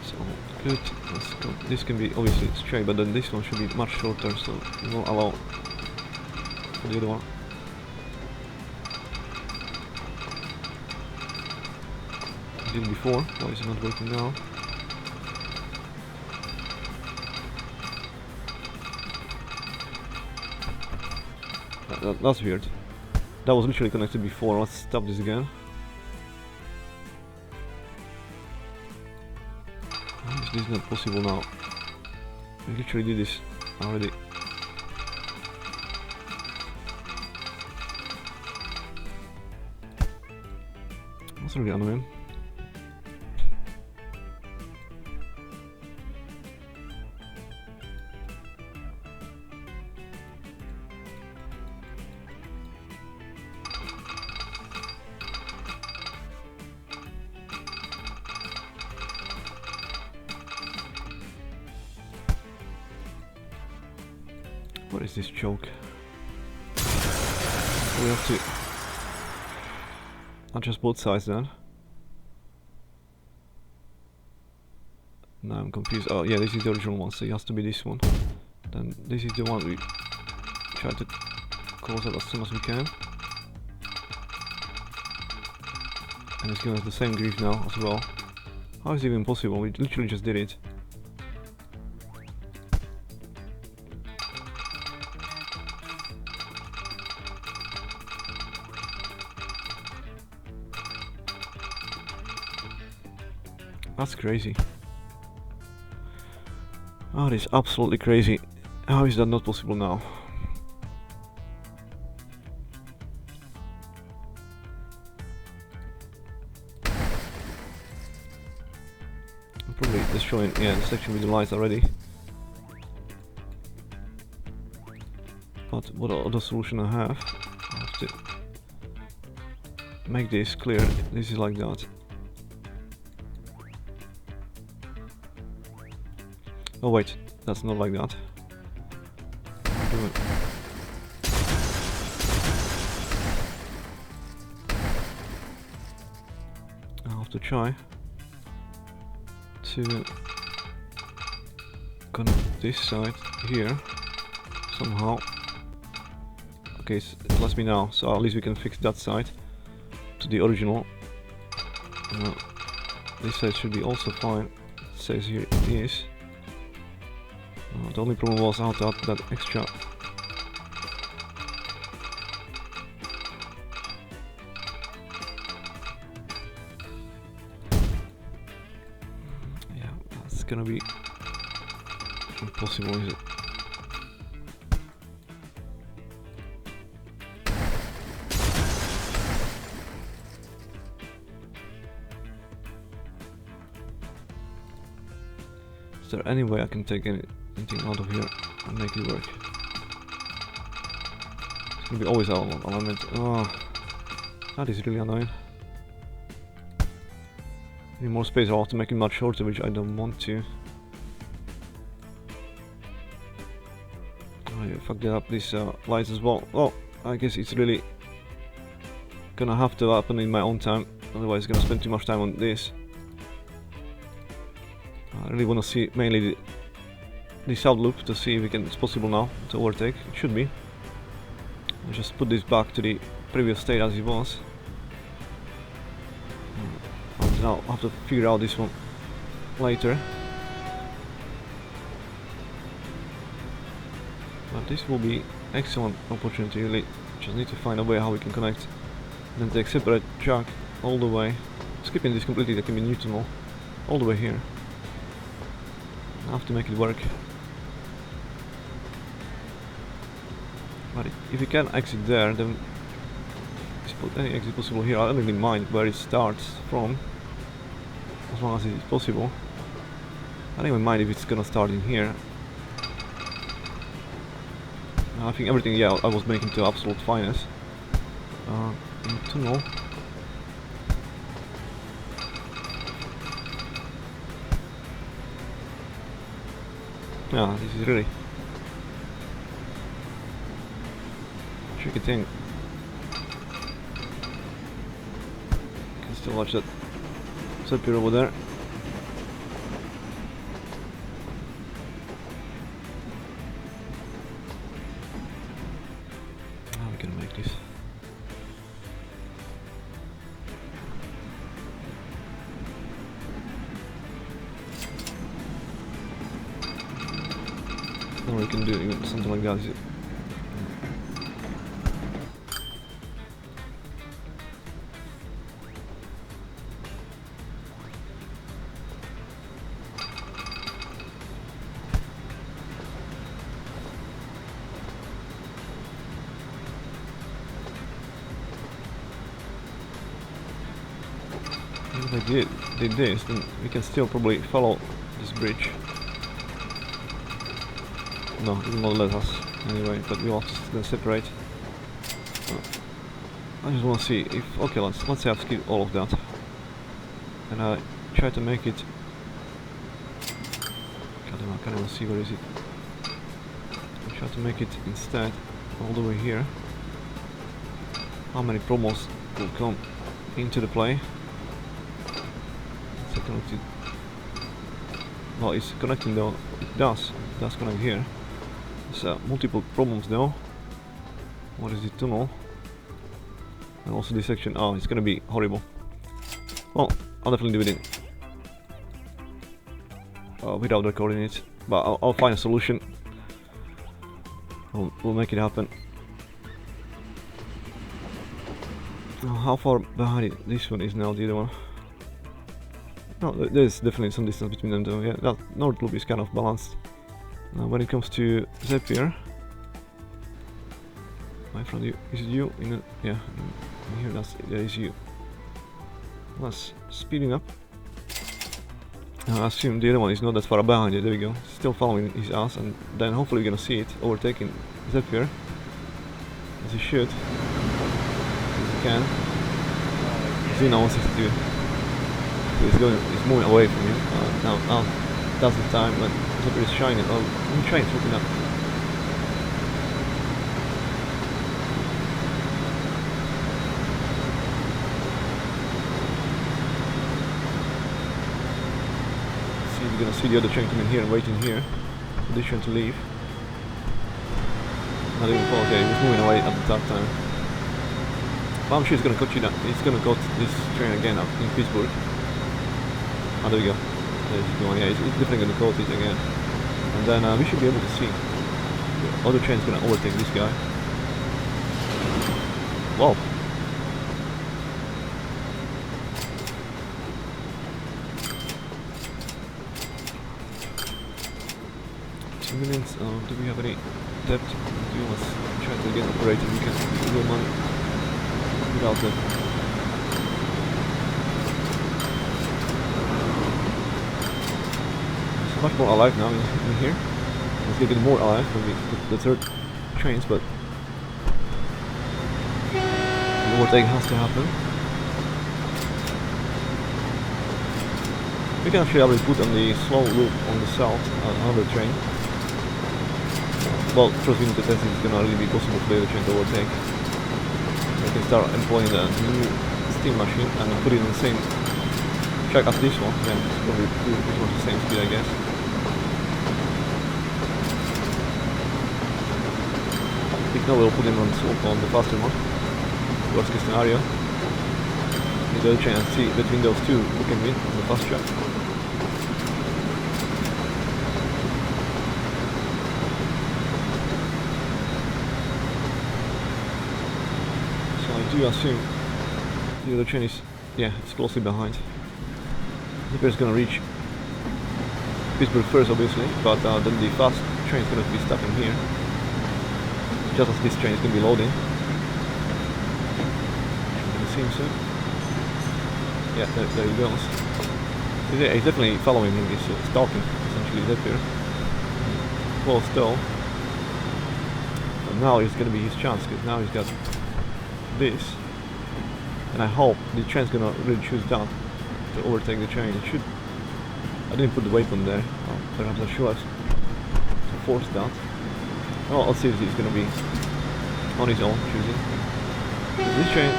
So good. Let's go. This can be obviously straight, but then this one should be much shorter, so it will allow for the other one. I did it before. Why is it not working now? That's weird. That was literally connected before. Let's stop this again. Why is this not possible now? We literally did this already. That's really annoying. What is this choke? We have to adjust both sides then. Now I'm confused. Oh yeah, this is the original one, so it has to be this one. Then this is the one we try to close up as soon as we can. And it's giving us the same grief now as well. How is it even possible? We literally just did it. That's crazy. Oh, that is absolutely crazy. How is that not possible now? destroying, yeah, the section with the lights already. But what other solution I have? I have to make this clear. This is like that. Oh wait, that's not like that. Do it. I'll have to try to connect this side here somehow. Okay, so it lets me now, so at least we can fix that side to the original. This side should be also fine. It says here it is. The only problem was how to add that extra. Yeah, that's gonna be impossible, is it? Is there any way I can take anything out of here and make it work? It's gonna be always our element. Oh, that is really annoying. Need more space. I'll have to make it much shorter, which I don't want to. Oh, yeah, fucked up these lights as well. Oh, I guess it's really gonna have to happen in my own time. Otherwise, I'm gonna spend too much time on this. I really want to see mainly the south loop to see if it's possible now to overtake. It should be. I'll just put this back to the previous state as it was. And now I'll have to figure out this one later. But this will be excellent opportunity, really. Just need to find a way how we can connect. And then take separate track all the way. Skipping this completely, that can be neutral all the way here. I have to make it work. But if you can exit there, then put any exit possible here. I don't really mind where it starts from, as long as it is possible. I don't even mind if it's gonna start in here. I think everything, yeah, I was making to absolute finest. Tunnel. Yeah, this is really tricky thing. Can still watch that disappear over there. Now we can make this. Or we can do even something like that. If I did this, then we can still probably follow this bridge. No, it will not let us anyway, but we'll have to separate. I just want to see if, okay, let's say I've skipped all of that, and I try to make it. I can't even see where is it. I try to make it instead all the way here. How many promos will come into the play? It's connected. Well, it's connecting though. It does connect here. There's multiple problems though. What is the tunnel? And also this section. Oh, it's gonna be horrible. Well, I'll definitely do it without recording it. But I'll find a solution. We'll make it happen. Now, how far behind this one is now the other one? No, there's definitely some distance between them though. Yeah, that north loop is kind of balanced. Now when it comes to Zapier, my friend, is it you? Yeah, in here there is you. Let's speeding up. I assume the other one is not that far behind it. There we go. Still following his ass, and then hopefully we're gonna see it overtaking Zephyr, as he should, as he can. Zuna 162. So he's moving away from him. Now that's the time when Zephyr is shining. Oh, new train's hooking up. We're gonna see the other train coming here and waiting here for this train to leave. Not even close, yeah, he was moving away at that time. But I'm sure he's gonna cut you down. He's gonna cut this train again up in Pittsburgh. Ah, there we go. There's the one, yeah, he's definitely gonna cut it again. And then we should be able to see the other train's gonna overtake this guy. Wow. 2 minutes. Do we have any debt? We must try to get operated. We can do money without that. It's much more alive now in here. It's getting more alive when we put the third trains, but the overtake has to happen. We can actually already put on the slow loop on the south another train. Well, first we need to test if it's gonna really be possible for the other train to overtake. We can start employing the new steam machine and put it on the same track as this one. Then it's probably pretty much the same speed, I guess. I think now we'll put him on the faster one. Worst case scenario. The other train and see between those two who can win on the fast track. I do assume the other train is, yeah, it's closely behind. Zephyr is gonna reach Pittsburgh first, obviously, but then the fast train is gonna be stopping here, just as this train is gonna be loading. We're gonna see him soon. Yeah, there he goes. He's definitely following him. He's stalking, essentially, Zephyr. Close though. But now it's gonna be his chance, because now he's got this, and I hope the train's gonna really choose that to overtake the train. It should. I didn't put the weapon there. Perhaps I should have to force that. Well, let's see if he's gonna be on his own choosing. This train,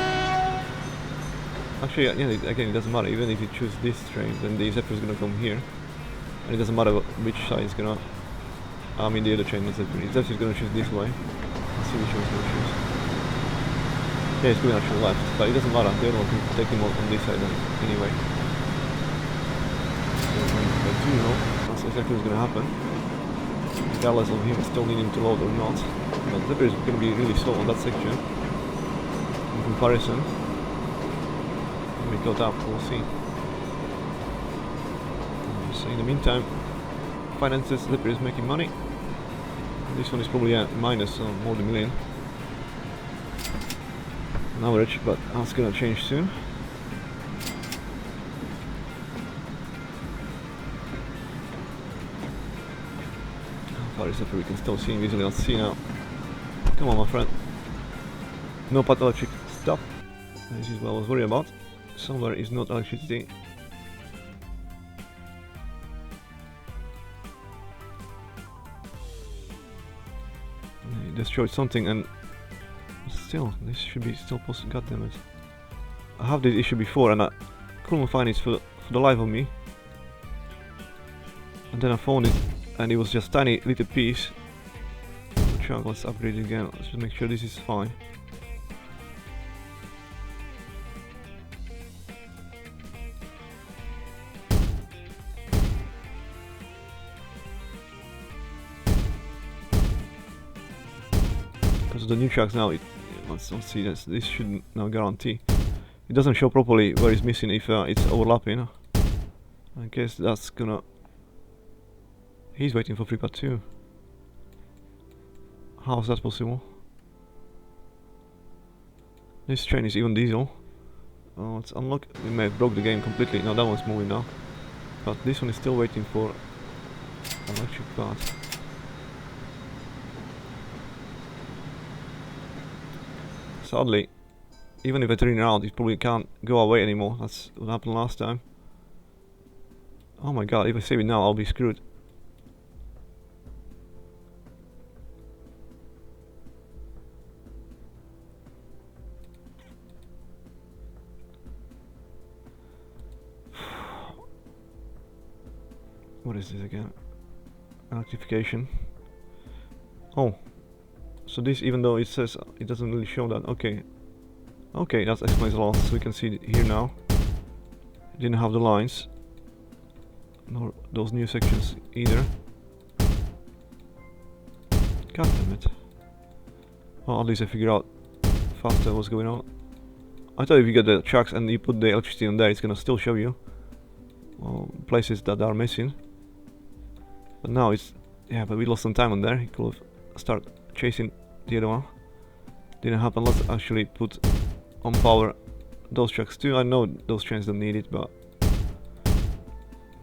actually, yeah, again, it doesn't matter. Even if you choose this train, then the Zephyr is gonna come here, and it doesn't matter which side is gonna. I mean, the other train is Zephyr. Zephyr is gonna choose this way. Let's see which one he's gonna choose. Yeah, it's going actually left, but it doesn't matter, the other one can take him on this side then, anyway. So I do know that's exactly what's going to happen, regardless of him still needing to load or not. But Zephyr is going to be really slow on that section, in comparison. When we got up, we'll see. So in the meantime, finances, Zephyr is making money. This one is probably minus more than a million. Average, but that's gonna change soon. How far is that? We can still see him easily. Let's see now. Come on, my friend. No path electric. Stop. This is what I was worried about. Somewhere is not electricity. He destroyed something and still, this should be still possible. God damn it! I have this issue before and I couldn't find it for the life of me. And then I found it, and it was just tiny little piece. Chunk. Let's upgrade it again. Let's just make sure this is fine. Because of the new tracks now, let's see, this should now guarantee. It doesn't show properly where it's missing if it's overlapping. I guess that's gonna... He's waiting for free part 2. How is that possible? This train is even diesel. Oh, it's unlocked. We may have broke the game completely. No, that one's moving now. but this one is still waiting for electric path. Sadly, even if I turn around, it probably can't go away anymore. That's what happened last time. Oh my god, if I save it now, I'll be screwed. What is this again? Notification. Oh. So this, even though it says, it doesn't really show that. Okay. Okay, that explains a lot. So we can see it here now. It didn't have the lines. Nor those new sections either. God damn it. Well, at least I figured out faster what's going on. I thought if you get the tracks and you put the electricity on there, it's gonna still show you places that are missing. But now it's, yeah, but we lost some time on there. He could have started chasing the other one. Didn't happen. Let's actually put on power those tracks too. I know those trains don't need it, but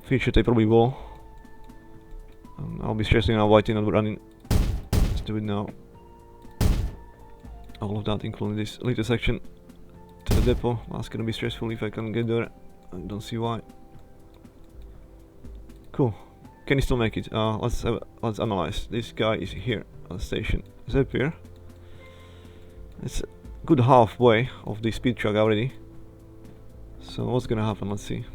future they probably will. I'll be stressing out why they're not running. Let's do it now. All of that, including this little section to the depot. That's gonna be stressful if I can get there. I don't see why. Cool. Can you still make it? Let's analyze. This guy is here at the station. Is up here. It's a good halfway of the speed track already. So what's gonna happen? Let's see.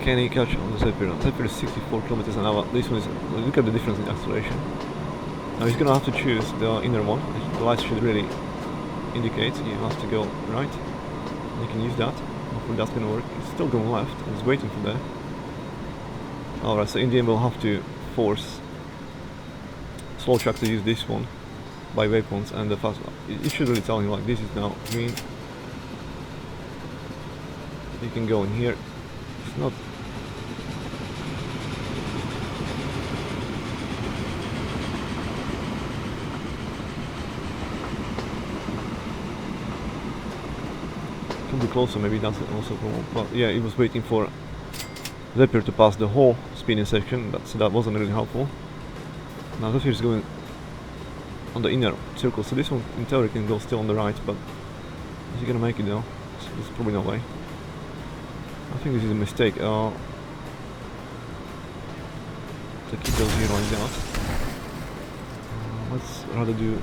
Can he catch on the Zephyr? Zephyr is 64 kilometers an hour. This one is, look at the difference in acceleration. Now he's gonna have to choose the inner one. The lights should really indicate he has to go right. You can use that. Hopefully that's gonna work. It's still going left. He's waiting for that. Alright, so in the end we'll have to force slow track to use this one by waypoints, and the fast. It should really tell him like this is now green. You can go in here. It's not. Can be closer, maybe that's also a problem. But yeah, it was waiting for Zephyr to pass the whole speeding section, so that wasn't really helpful. Now Zephyr is going on the inner circle, so this one in theory can go still on the right, but is he gonna make it though? So there's probably no way. I think this is a mistake. To keep those here like that. Let's rather do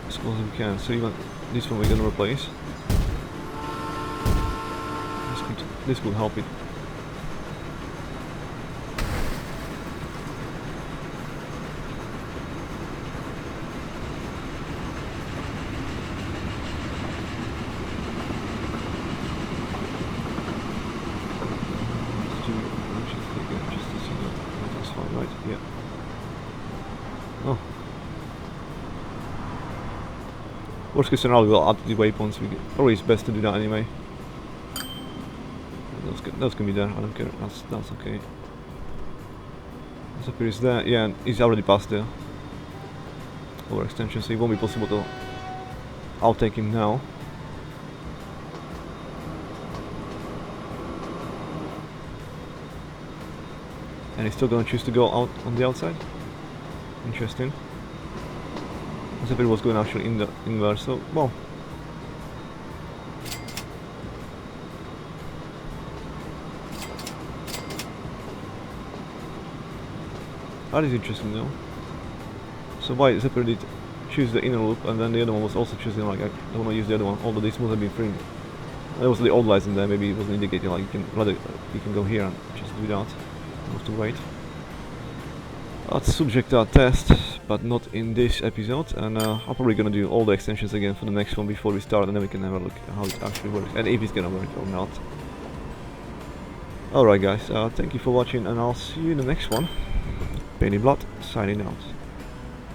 as close as we can. So even this one we're gonna replace. This could help it. Right, yeah. Oh. Worst case scenario, we'll add the waypoints. Probably it's best to do that anyway. Those can be there. I don't care. That's okay. Zephyr is there. Yeah, and he's already past the overextension, so it won't be possible to outtake him now. And he's still gonna choose to go out on the outside. Interesting. Zephyr was going actually in the inverse, so well. That is interesting though. So why Zephyr did choose the inner loop, and then the other one was also choosing like I don't want to use the other one, although this must have been free. There was the old lights in there, maybe it wasn't indicating like you can go here and just do that. You have to wait. That's subject to a test, but not in this episode, and I'm probably gonna do all the extensions again for the next one before we start, and then we can have a look at how it actually works, and if it's gonna work or not. Alright guys, thank you for watching, and I'll see you in the next one. Penny Blood, signing out.